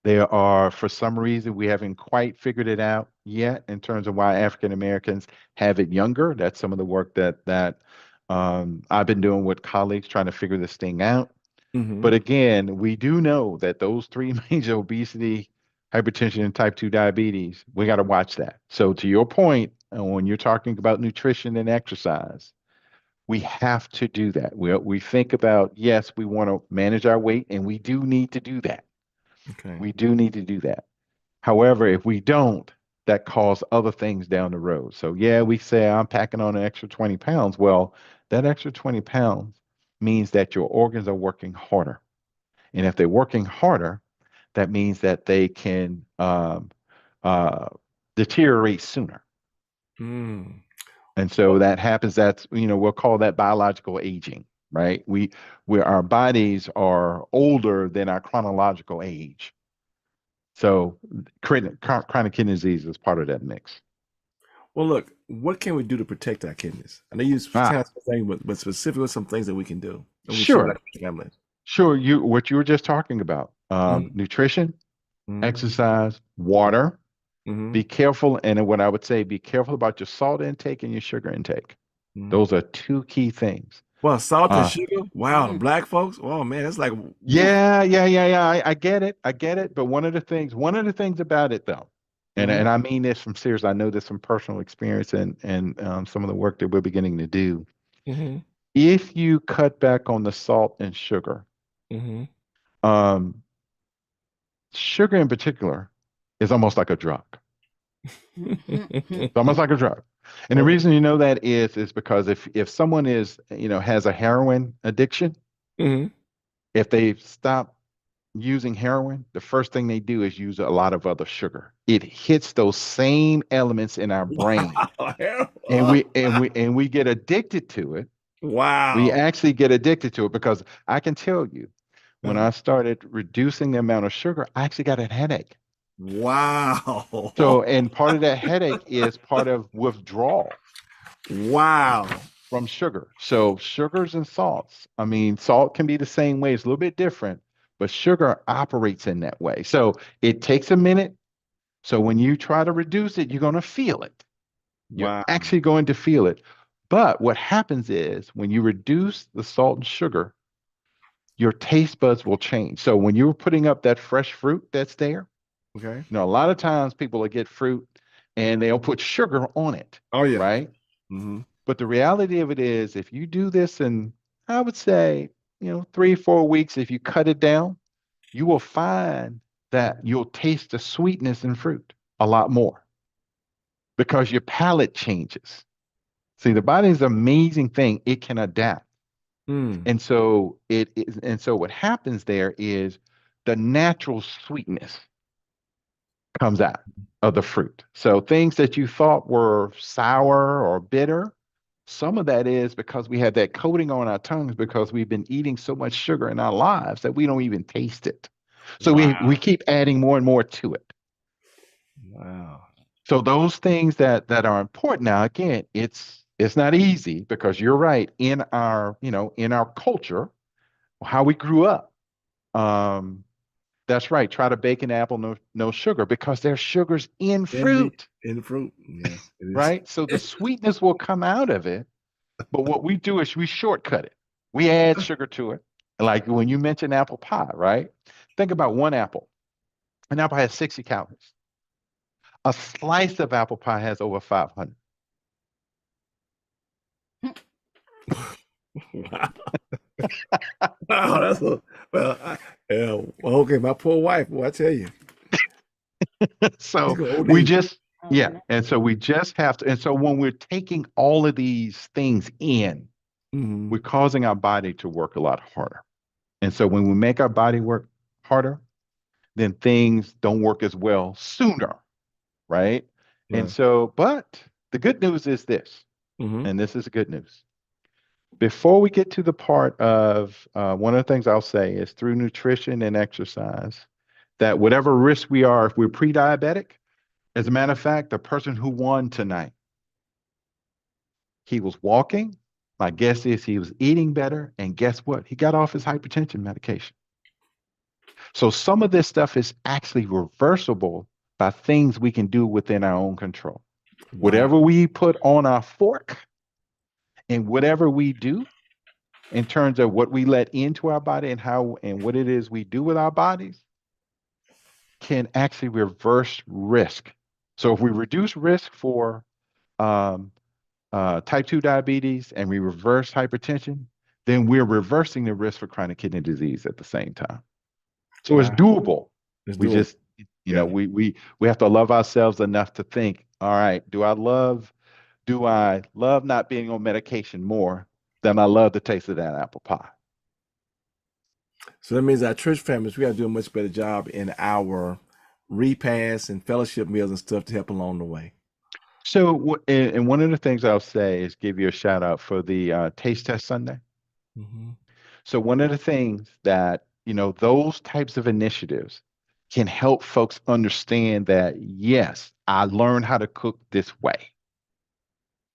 there are, for some reason, we haven't quite figured it out yet in terms of why African Americans have it younger. That's some of the work that I've been doing with colleagues trying to figure this thing out. Hmm. But again, we do know that those three major obesity, hypertension, and type 2 diabetes, we got to watch that. So to your point, when you're talking about nutrition and exercise, we have to do that. We think about, yes, we want to manage our weight, and we do need to do that. Okay. We do need to do that. However, if we don't, that cause other things down the road. So yeah, we say I'm packing on an extra 20 pounds. Well, that extra 20 pounds means that your organs are working harder. And if they're working harder, that means that they can uh, deteriorate sooner. Hmm. And so that happens. We'll call that biological aging, right? Where our bodies are older than our chronological age. So chronic kidney disease is part of that mix. Well, look, what can we do to protect our kidneys? I know you kind Ah, of saying, but specifically some things that we can do and we share with sure, our families. sure. What you were just talking about, Hmm. nutrition, Hmm. exercise, water. Hmm. Be careful, and what I would say, be careful about your salt intake and your sugar intake. Hmm. Those are two key things. Well, salt and Uh, sugar. Wow, black folks. Oh man, that's like woof. yeah. I get it. I get it. But one of the things about it though, and Hmm. and I mean this from serious, I know this from personal experience and some of the work that we're beginning to do. Hmm. If you cut back on the salt and sugar, Hmm. um, sugar in particular is almost like a drug. It's almost like a drug. And the Okay. reason you know that is because if someone has a heroin addiction, Hmm. if they stop using heroin, the first thing they do is use a lot of other sugar. It hits those same elements in our brain. And Oh, we get addicted to it. We wow. actually get addicted to it because I can tell you, when Uh-huh. I started reducing the amount of sugar, I actually got a headache. Wow. So, and part of that headache is part of withdrawal Wow. from sugar. So sugars and salts. I mean, salt can be the same way. It's a little bit different, but sugar operates in that way. So it takes a minute. So when you try to reduce it, you're going to feel it. You're Wow. actually going to feel it. But what happens is when you reduce the salt and sugar, your taste buds will change. So when you're putting up that fresh fruit that's there, Okay. a lot of times people will get fruit and they'll put sugar on it, Oh yeah. right? Hmm. But the reality of it is, if you do this in, I would say, 3, 4 weeks, if you cut it down, you will find that you'll taste the sweetness in fruit a lot more because your palate changes. See, the body is an amazing thing. It can adapt. Mm. And so what happens there is the natural sweetness comes out of the fruit. So things that you thought were sour or bitter, some of that is because we have that coating on our tongues because we've been eating so much sugar in our lives that we don't even taste it. So we Wow. keep adding more and more to it. Wow. So those things that are important. Now, again, it's not easy because you're right, in our culture, how we grew up. Um, That's right. Try to bake an apple, no sugar, because there's sugars in Indeed. fruit, In fruit. Yes, it is. right? So the sweetness will come out of it. But what we do is we shortcut it. We add sugar to it. Like when you mention apple pie, right? Think about one apple. An apple has 60 calories. A slice of apple pie has over 500. Wow. Wow, that's a well. Yeah, well, okay, my poor wife. Boy, I tell you, she's So gonna we OD. just, yeah. And so we just have to. And so when we're taking all of these things in, Hmm. we're causing our body to work a lot harder. And so when we make our body work harder, then things don't work as well sooner, right? And Yeah. so, but the good news is this, Hmm. and this is good news. Before we get to the part of one of the things I'll say is through nutrition and exercise, that whatever risk we are, if we're pre-diabetic, as a matter of fact, the person who won tonight, he was walking. My guess is he was eating better. And guess what? He got off his hypertension medication. So some of this stuff is actually reversible by things we can do within our own control. Wow. Whatever we put on our fork and whatever we do in terms of what we let into our body and how and what it is we do with our bodies can actually reverse risk. So if we reduce risk for um, type 2 diabetes and we reverse hypertension, then we're reversing the risk for chronic kidney disease at the same time. So it's Wow. doable. Let's We do it. just, Yeah. we have to love ourselves enough to think, all right, do I love not being on medication more than I love the taste of that apple pie? So that means our church families, we got to do a much better job in our repasts and fellowship meals and stuff to help along the way. So, and one of the things I'll say is give you a shout out for the Taste Test Sunday. Hmm. So, one of the things that, those types of initiatives can help folks understand that, yes, I learned how to cook this way.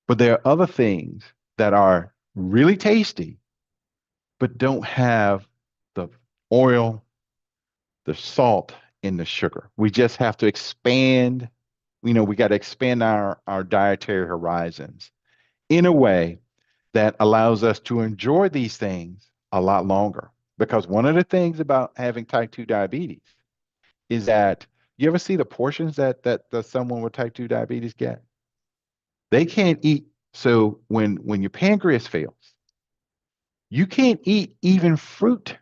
But there are other things that are really tasty, but don't have the oil, the salt, and the sugar. We just have to expand, we got to expand our dietary horizons in a way that allows us to enjoy these things a lot longer. Because one of the things about having type 2 diabetes is that you ever see the portions that someone with type 2 diabetes get? They can't eat. So when your pancreas fails, you can't eat even fruit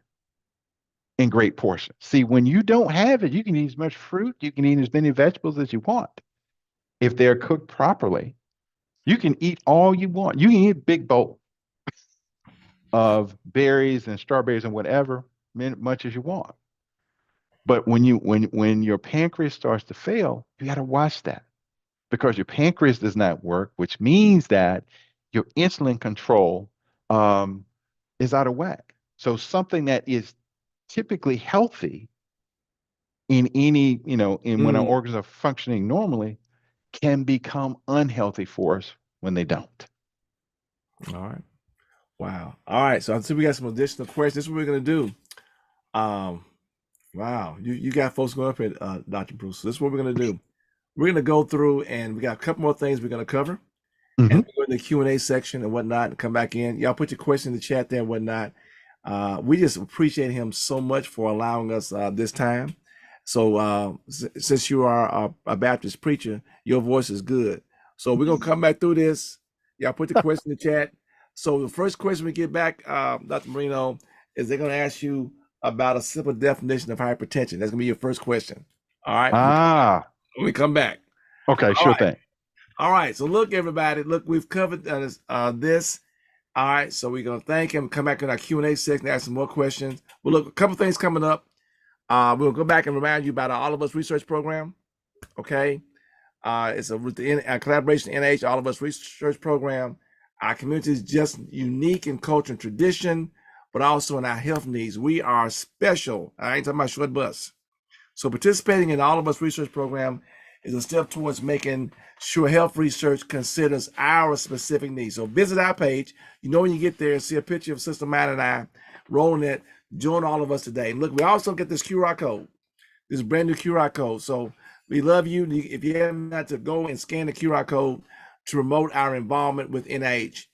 in great portions. See, when you don't have it, you can eat as much fruit, you can eat as many vegetables as you want. If they're cooked properly, you can eat all you want. You can eat a big bowl of berries and strawberries and whatever, much as you want. But when your pancreas starts to fail, you got to watch that because your pancreas does not work, which means that your insulin control um, is out of whack. So something that is typically healthy in any, in when our Mm. organs are functioning normally, can become unhealthy for us when they don't. All right. Wow. All right. So I see we got some additional questions. This is what we're gonna do. Um, wow. You got folks going up here, Dr. Bruce. So this is what we're gonna do. We're gonna go through and we got a couple more things we're gonna cover. And Mhm. we go in the Q&A section and whatnot and come back in. Y'all put your question in the chat there and whatnot. We just appreciate him so much for allowing us this time. So since you are a Baptist preacher, your voice is good. So we're going to come back through this. Y'all put the question in the chat. So the first question we get back, Dr. Marino, is they're going to ask you about a simple definition of hypertension. That's going to be your first question. All right. Ah, When we come back. okay, All sure right. thing. All right. So look, everybody. Look, we've covered this. All right. So we're gonna thank him. Come back in our Q&A section, ask some more questions. Well, look, a couple things coming up. We'll go back and remind you about our All of Us research program. Okay. It's a collaboration NH All of Us research program. Our community is just unique in culture and tradition, but also in our health needs. We are special. I ain't talking about short bus. So participating in the All of Us research program is a step towards making sure health research considers our specific needs. So visit our page. You know when you get there, see a picture of Sister Matt and I rolling it. Join All of Us today. And look, we also get this QR code. this brand new QR code. So we love you. If you haven't had to go and scan the QR code to promote our involvement with NIH.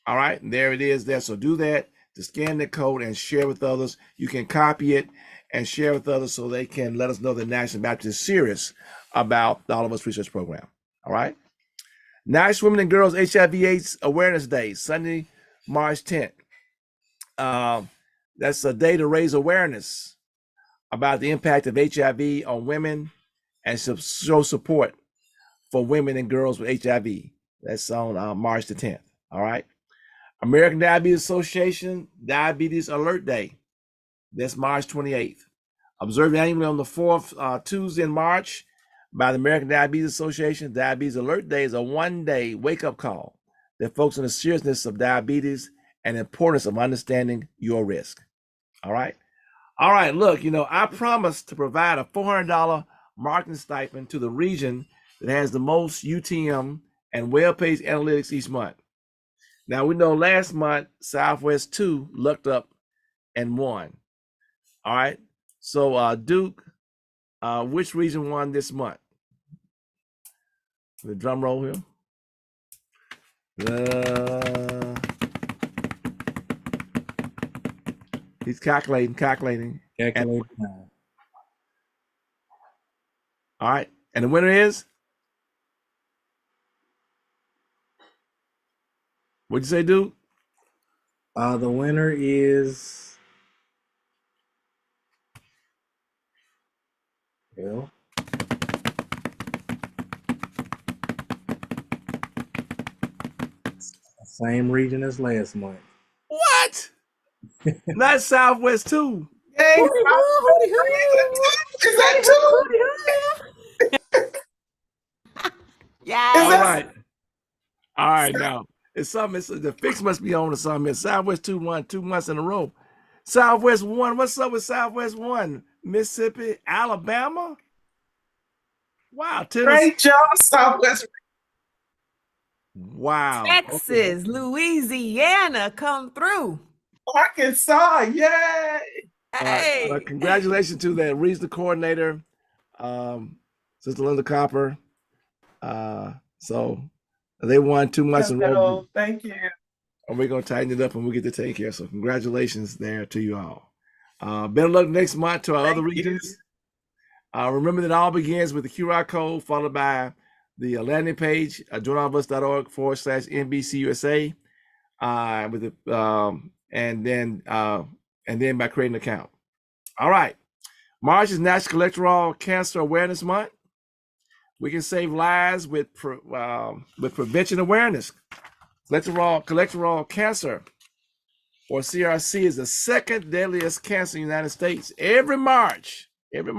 All right, and there it is there. So do that to scan the code and share with others. You can copy it and share with others so they can let us know the National Baptist is serious about the All of Us Research Program. All right. National Women and Girls HIV/AIDS Awareness Day, Sunday, March 10th. That's a day to raise awareness about the impact of HIV on women and show support for women and girls with HIV. That's on March the 10th. All right. American Diabetes Association Diabetes Alert Day. That's March 28th. Observed annually on the fourth Tuesday in March by the American Diabetes Association. Diabetes Alert Day is a one-day wake-up call that focuses on the seriousness of diabetes and the importance of understanding your risk. All right. All right. Look, I promised to provide a $400 marketing stipend to the region that has the most UTM and web-page analytics each month. Now, we know last month, Southwest 2 looked up and won. All right. So, Duke, which region won this month? The drum roll here. He's calculating. Calculate now. All right. And the winner is? What'd you say, Duke? The winner is, well, same region as last month. What? Not Southwest 2. Yay! Is that Yeah. All right. All right. Now, it's something. The fix must be on or something. Southwest 2 won 2 months in a row. Southwest 1. What's up with Southwest 1? Mississippi, Alabama? Wow. Tennessee. Great job, Southwest. Wow. Texas, Louisiana, come through. Arkansas, yay! Hey. Well, congratulations to the regional coordinator, Sister Linda Copper. So they won 2 months in a row. Thank you. And we're going to tighten it up and we'll get to take care. So congratulations there to you all. Better luck next month to our other regions. Remember that all begins with the QR code followed by the landing page, joinallofus.org/NBCUSA, and then by creating an account. All right. March is National Cholesterol Cancer Awareness Month. We can save lives with prevention awareness. Cholesterol cancer, or CRC, is the second deadliest cancer in the United States. Every March, National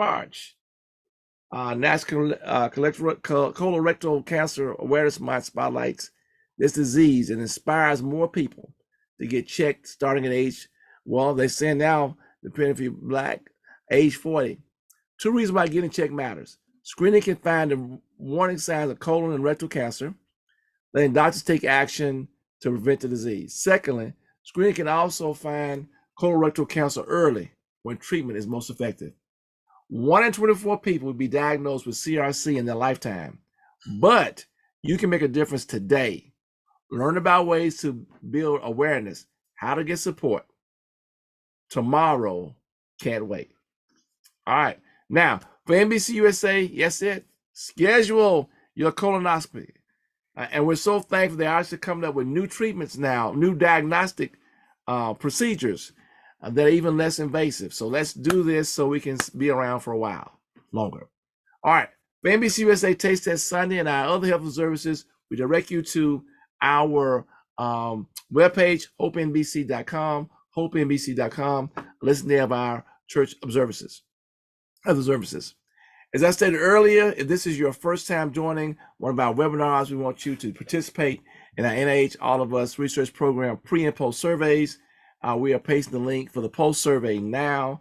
Colorectal Cancer Awareness Month spotlights this disease and inspires more people to get checked starting at age, well, they say now, depending if you're Black, age 40. 2 reasons why getting checked matters. Screening can find the warning signs of colon and rectal cancer, letting doctors take action to prevent the disease. Secondly, screening can also find colorectal cancer early when treatment is most effective. 1 in 24 people will be diagnosed with CRC in their lifetime, but you can make a difference today. Learn about ways to build awareness, how to get support. Tomorrow can't wait. All right. Now, for NBCUSA, yes, schedule your colonoscopy. And we're so thankful they're actually coming up with new treatments now, new diagnostic procedures that are even less invasive. So let's do this so we can be around for a while longer. All right. For NBCUSA Taste Test Sunday and our other health services, we direct you to our webpage, hopenbc.com, hopenbc.com. Listen there of our church observances. Other services. As I stated earlier, if this is your first time joining one of our webinars, we want you to participate in our NIH All of Us Research Program pre and post surveys. We are pasting the link for the post survey now.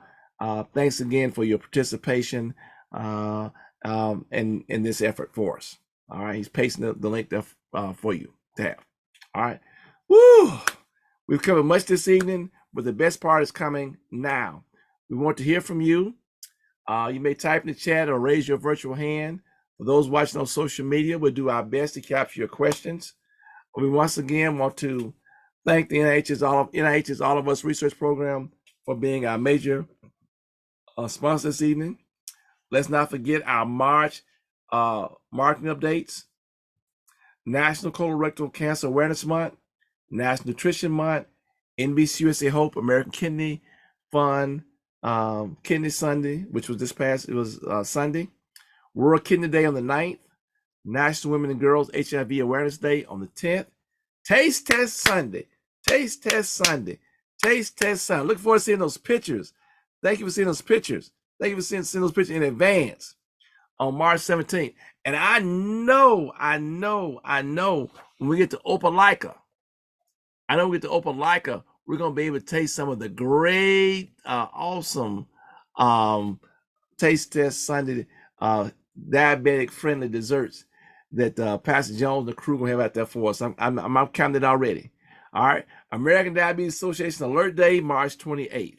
Thanks again for your participation in this effort for us. All right, he's pasting the link there for you to have. All right. Woo! We've covered much this evening, but the best part is coming now. We want to hear from you. You may type in the chat or raise your virtual hand. For those watching on social media, we'll do our best to capture your questions. We once again want to thank the NIH's All of Us Research Program for being our major sponsor this evening. Let's not forget our March marketing updates, National Colorectal Cancer Awareness Month, National Nutrition Month, NBCUSA Hope American Kidney Fund, Kidney Sunday, which was Sunday, World Kidney Day on the 9th, National Women and Girls HIV Awareness Day on the 10th, Taste Test Sunday, Taste Test Sunday, Taste Test Sunday. Look forward to seeing those pictures. Thank you for seeing those pictures. Thank you for seeing those pictures in advance on March 17th. And I know, when we get to Opelika, we're going to be able to taste some of the great, awesome Taste Test Sunday diabetic-friendly desserts that Pastor Jones and the crew going to have out there for us. I'm counting it already. All right. American Diabetes Association Alert Day, March 28th.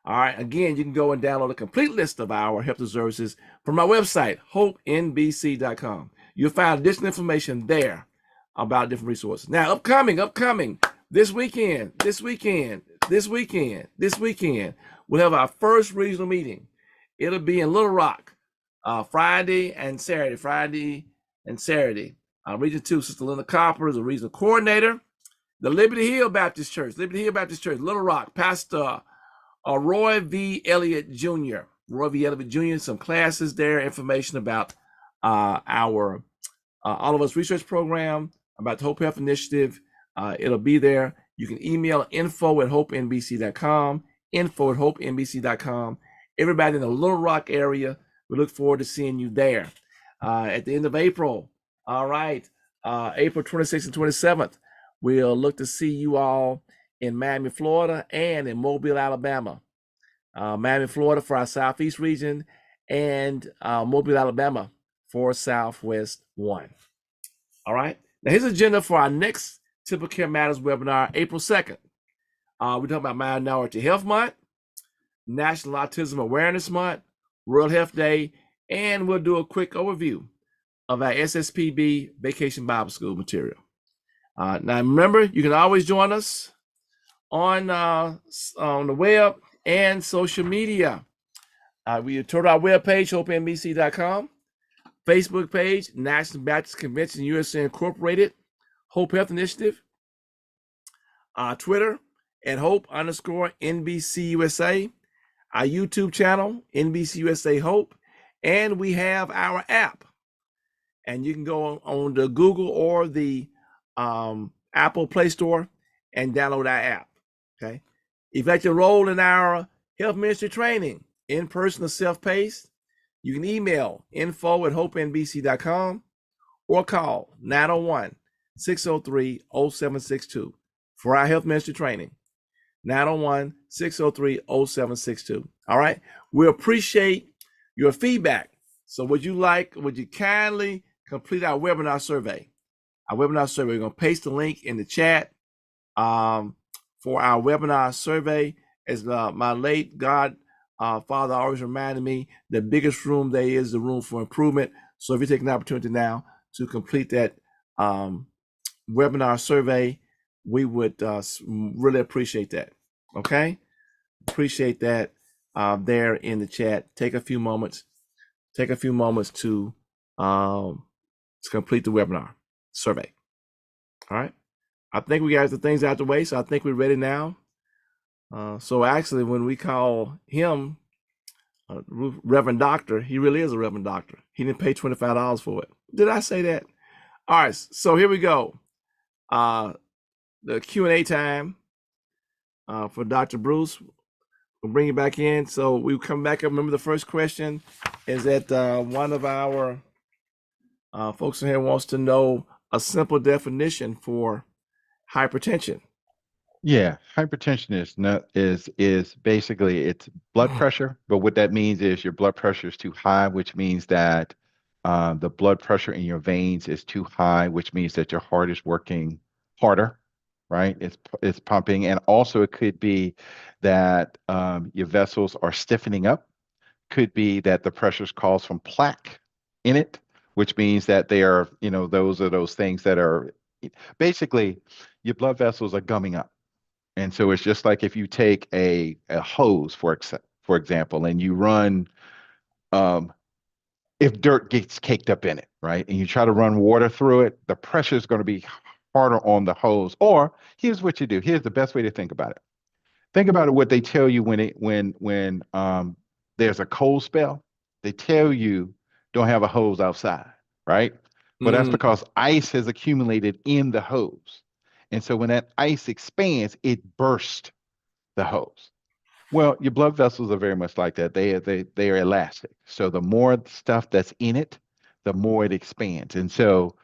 All right. Again, you can go and download a complete list of our health services from our website, hopenbc.com. You'll find additional information there about different resources. Now, upcoming, this weekend, we'll have our first regional meeting. It'll be in Little Rock, Friday and Saturday. Region 2, Sister Linda Copper is the regional coordinator. The Liberty Hill Baptist Church, Little Rock, Pastor Roy V. Elliott Jr. Some classes there, information about our All of Us research program, about the Hope Health Initiative. It'll be there. You can email info@hopenbc.com, info@hopenbc.com. Everybody in the Little Rock area, we look forward to seeing you there. At the end of April, all right, April 26th and 27th, we'll look to see you all in Miami, Florida, and in Mobile, Alabama. Miami, Florida for our Southeast region, and Mobile, Alabama for Southwest 1. All right. Now, here's the agenda for our next TempleCare Matters webinar, April 2nd. We're talking about Minority Health Month, National Autism Awareness Month, World Health Day, and we'll do a quick overview of our SSPB Vacation Bible School material. Now, remember, you can always join us on the web and social media. We turn to our webpage, hopenbc.com, Facebook page, National Baptist Convention USA Incorporated, Hope Health Initiative, Twitter at Hope_NBCUSA, our YouTube channel, NBCUSA Hope, and we have our app. And you can go on the Google or the Apple Play Store and download our app. Okay. If you'd like to enroll in our health ministry training, in person or self-paced, you can email info@hopenbc.com or call 901-603-0762 for our health ministry training. 901-603-0762. All right. We appreciate your feedback. So would you kindly complete our webinar survey? We're going to paste the link in the chat for our webinar survey. As my late father always reminded me, the biggest room there is the room for improvement. So if you take an opportunity now to complete that webinar survey, we would really appreciate that. Okay? Appreciate that there in the chat. Take a few moments to complete the webinar survey. All right. I think we got the things out the way, so I think we're ready now. So actually, when we call him Reverend Doctor, he really is a Reverend Doctor. He didn't pay $25 for it. Did I say that? All right. So here we go. The Q&A time for Dr. Bruce. We'll bring you back in. So we come back up. Remember, the first question is that one of our folks in here wants to know a simple definition for hypertension. Yeah, hypertension is basically it's blood pressure, but what that means is your blood pressure is too high, which means that the blood pressure in your veins is too high, which means that your heart is working harder, right? It's pumping, and also it could be that your vessels are stiffening up, could be that the pressures caused from plaque in it, which means that they are, those are those things that are basically your blood vessels are gumming up. And so it's just like if you take a hose, for example, and you run, um, if dirt gets caked up in it, right? And you try to run water through it, the pressure is going to be harder on the hose. Or here's what you do. Here's the best way to think about it. Think about it, what they tell you when there's a cold spell. They tell you don't have a hose outside, right? Well, that's Mm, because ice has accumulated in the hose. And so when that ice expands, it bursts the hose. Well, your blood vessels are very much like that. They are elastic. So the more stuff that's in it, the more it expands. And so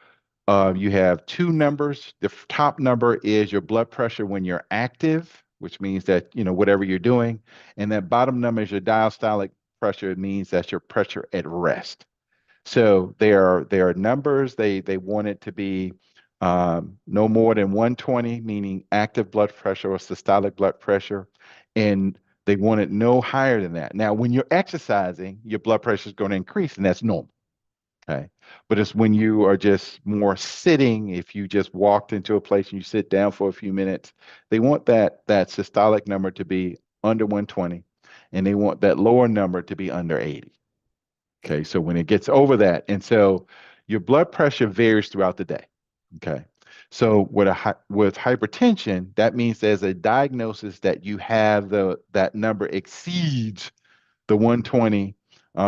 you have two numbers. The top number is your blood pressure when you're active, which means that, whatever you're doing. And that bottom number is your diastolic pressure. It means that's your pressure at rest. So there are numbers. They want it to be no more than 120, meaning active blood pressure or systolic blood pressure. And they want it no higher than that. Now, when you're exercising, your blood pressure is going to increase, and that's normal. Okay. But it's when you are just more sitting, if you just walked into a place and you sit down for a few minutes, they want that systolic number to be under 120, and they want that lower number to be under 80. Okay. So when it gets over that, and so your blood pressure varies throughout the day. Okay. So with hypertension, that means there's a diagnosis that you have that number exceeds the 120,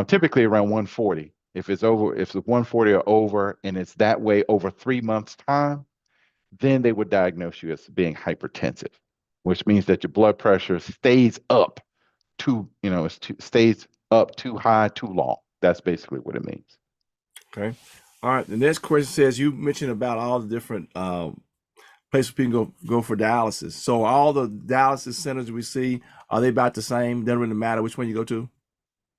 typically around 140. If it's 140 or over, and it's that way over 3 months' time, then they would diagnose you as being hypertensive, which means that your blood pressure stays up stays up too high too long. That's basically what it means. okay. All right. The next question says you mentioned about all the different places people go for dialysis. So all the dialysis centers we see, are they about the same? Doesn't really matter which one you go to?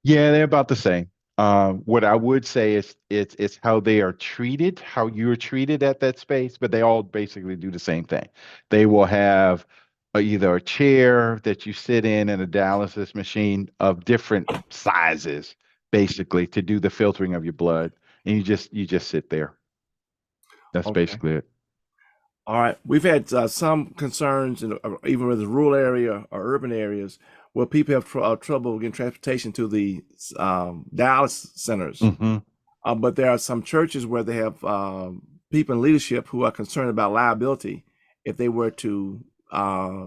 Yeah, they're about the same. What I would say is it's how they are treated, how you're treated at that space, but they all basically do the same thing. They will have either a chair that you sit in and a dialysis machine of different sizes, basically, to do the filtering of your blood, and you just sit there. That's Okay. basically it. All right. We've had some concerns, even with the rural area or urban areas, where people have trouble getting transportation to the dialysis centers. Hmm. But there are some churches where they have people in leadership who are concerned about liability if they were to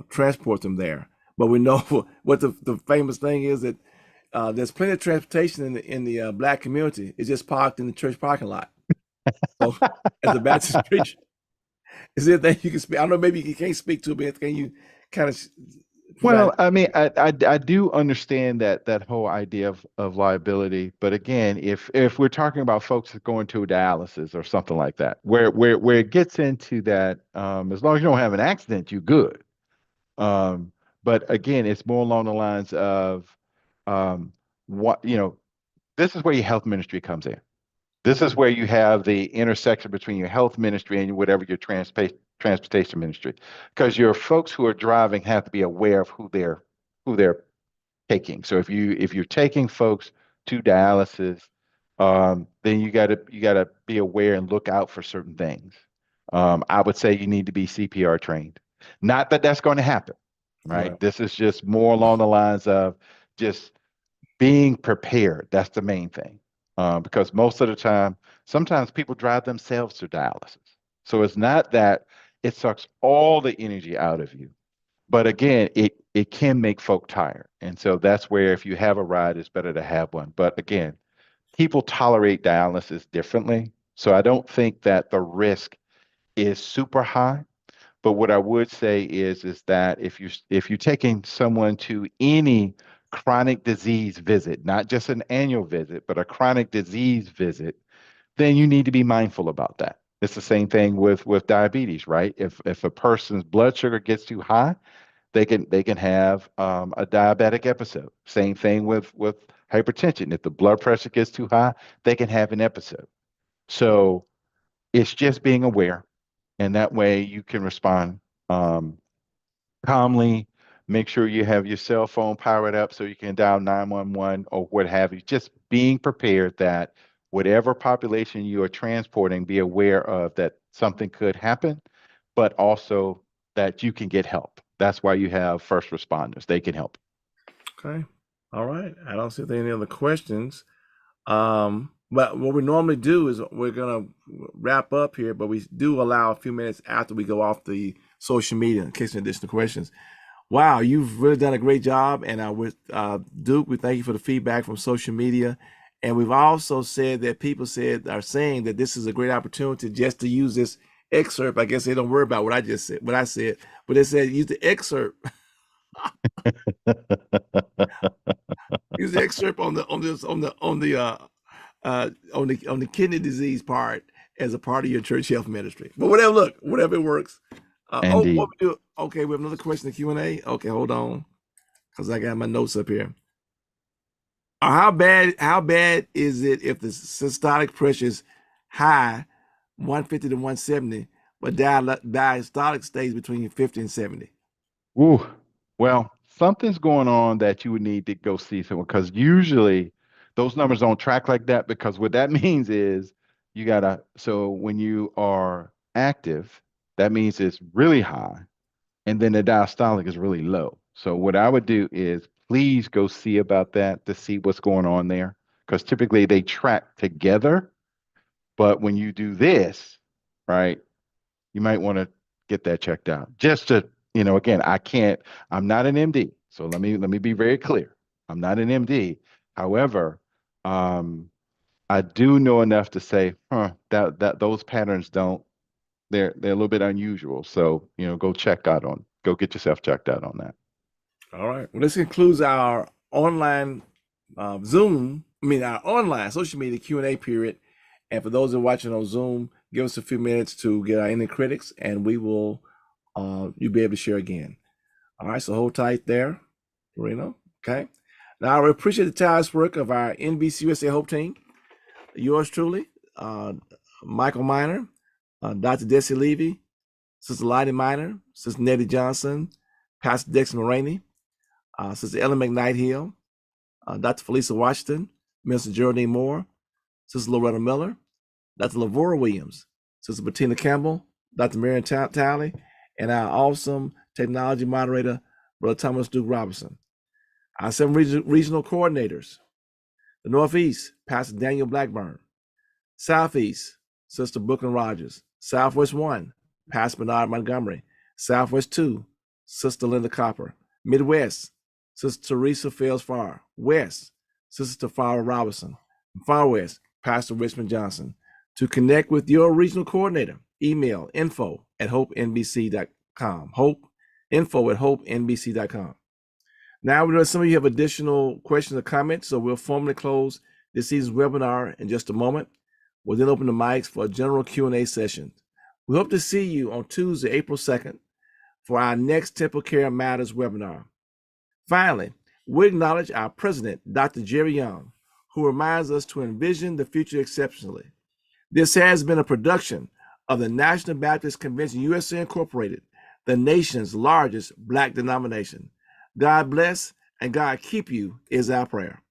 transport them there. But we know what the famous thing is, that there's plenty of transportation in the Black community. It's just parked in the church parking lot. So, as a Baptist preacher, is there anything you can speak? I don't know, maybe you can't speak to it, but can you kind of provide? Well, I mean, I do understand that whole idea of liability, but again, if we're talking about folks going to dialysis or something like that, where it gets into that, as long as you don't have an accident, you're good. Um, but again, it's more along the lines of um, what this is where your health ministry comes in. This is where you have the intersection between your health ministry and whatever your transportation ministry, because your folks who are driving have to be aware of who they're taking. So if you're taking folks to dialysis, then you gotta be aware and look out for certain things. I would say you need to be CPR trained. Not that that's going to happen, right? Right. This is just more along the lines of just being prepared. That's the main thing. Because most of the time, sometimes people drive themselves to dialysis. So it's not that it sucks all the energy out of you, but again, it can make folk tired. And so that's where if you have a ride, it's better to have one. But again, people tolerate dialysis differently. So I don't think that the risk is super high. But what I would say is that if you're taking someone to any chronic disease visit, not just an annual visit, but a chronic disease visit, then you need to be mindful about that. It's the same thing with diabetes, right? If a person's blood sugar gets too high, they can have a diabetic episode. Same thing with hypertension. If the blood pressure gets too high, they can have an episode. So it's just being aware, and that way you can respond um, calmly, Make sure you have your cell phone powered up so you can dial 911 or what have you. Just being prepared that whatever population you are transporting, be aware of that something could happen, but also that you can get help. That's why you have first responders. They can help. Okay. All right. I don't see if there are any other questions. But what we normally do is we're gonna wrap up here, but we do allow a few minutes after we go off the social media in case of additional questions. Wow, you've really done a great job, and with Duke, we thank you for the feedback from social media. And we've also said that people are saying that this is a great opportunity just to use this excerpt. I guess they don't worry about what I just said, what I said, but they said use the excerpt, use the excerpt on the kidney disease part as a part of your church health ministry. But whatever it works. Indeed. What we do? Okay, we have another question in Q&A. Okay, hold on, because I got my notes up here. How bad is it if the systolic pressure is high, 150 to 170, but diastolic stays between 50 and 70? Ooh, well, something's going on that you would need to go see someone because usually those numbers don't track like that because what that means is so when you are active, that means it's really high and then the diastolic is really low. So what I would do is please go see about that to see what's going on there because typically they track together. But when you do this, right, you might want to get that checked out. Just to, again, I'm not an MD. So let me be very clear. I'm not an MD. However, I do know enough to say, that those patterns they're a little bit unusual. So, go get yourself checked out on that. All right. Well, this concludes our online our online social media Q&A period. And for those that are watching on Zoom, give us a few minutes to get our inner critics, and we will you'll be able to share again. All right, so hold tight there, Reno. Okay. Now I appreciate the tireless work of our NBCUSA Hope team. Yours truly, Michael Miner, Dr. Desi Levy, Sister Lottie Miner, Sister Nettie Johnson, Pastor Dexter Moraney, Sister Ellen McKnight Hill, Dr. Felisa Washington, Minister Geraldine Moore, Sister Loretta Miller, Dr. Lavora Williams, Sister Bettina Campbell, Dr. Marion Talley, and our awesome technology moderator, Brother Thomas Duke Robinson. Our 7 regional coordinators: the Northeast, Pastor Daniel Blackburn; Southeast, Sister Brooklyn Rogers; Southwest 1, Pastor Bernard Montgomery; Southwest 2, Sister Linda Copper; Midwest, Sister Teresa Fels Farr; West, Sister Tafara Robinson; and Far West, Pastor Richmond Johnson. To connect with your regional coordinator, email info@hopenbc.com. info@hopenbc.com. Now we know some of you have additional questions or comments, so we'll formally close this season's webinar in just a moment. We'll then open the mics for a general Q&A session. We hope to see you on Tuesday, April 2nd, for our next TempleCare Matters webinar. Finally, we acknowledge our president, Dr. Jerry Young, who reminds us to envision the future exceptionally. This has been a production of the National Baptist Convention USA Incorporated, the nation's largest Black denomination. God bless and God keep you is our prayer.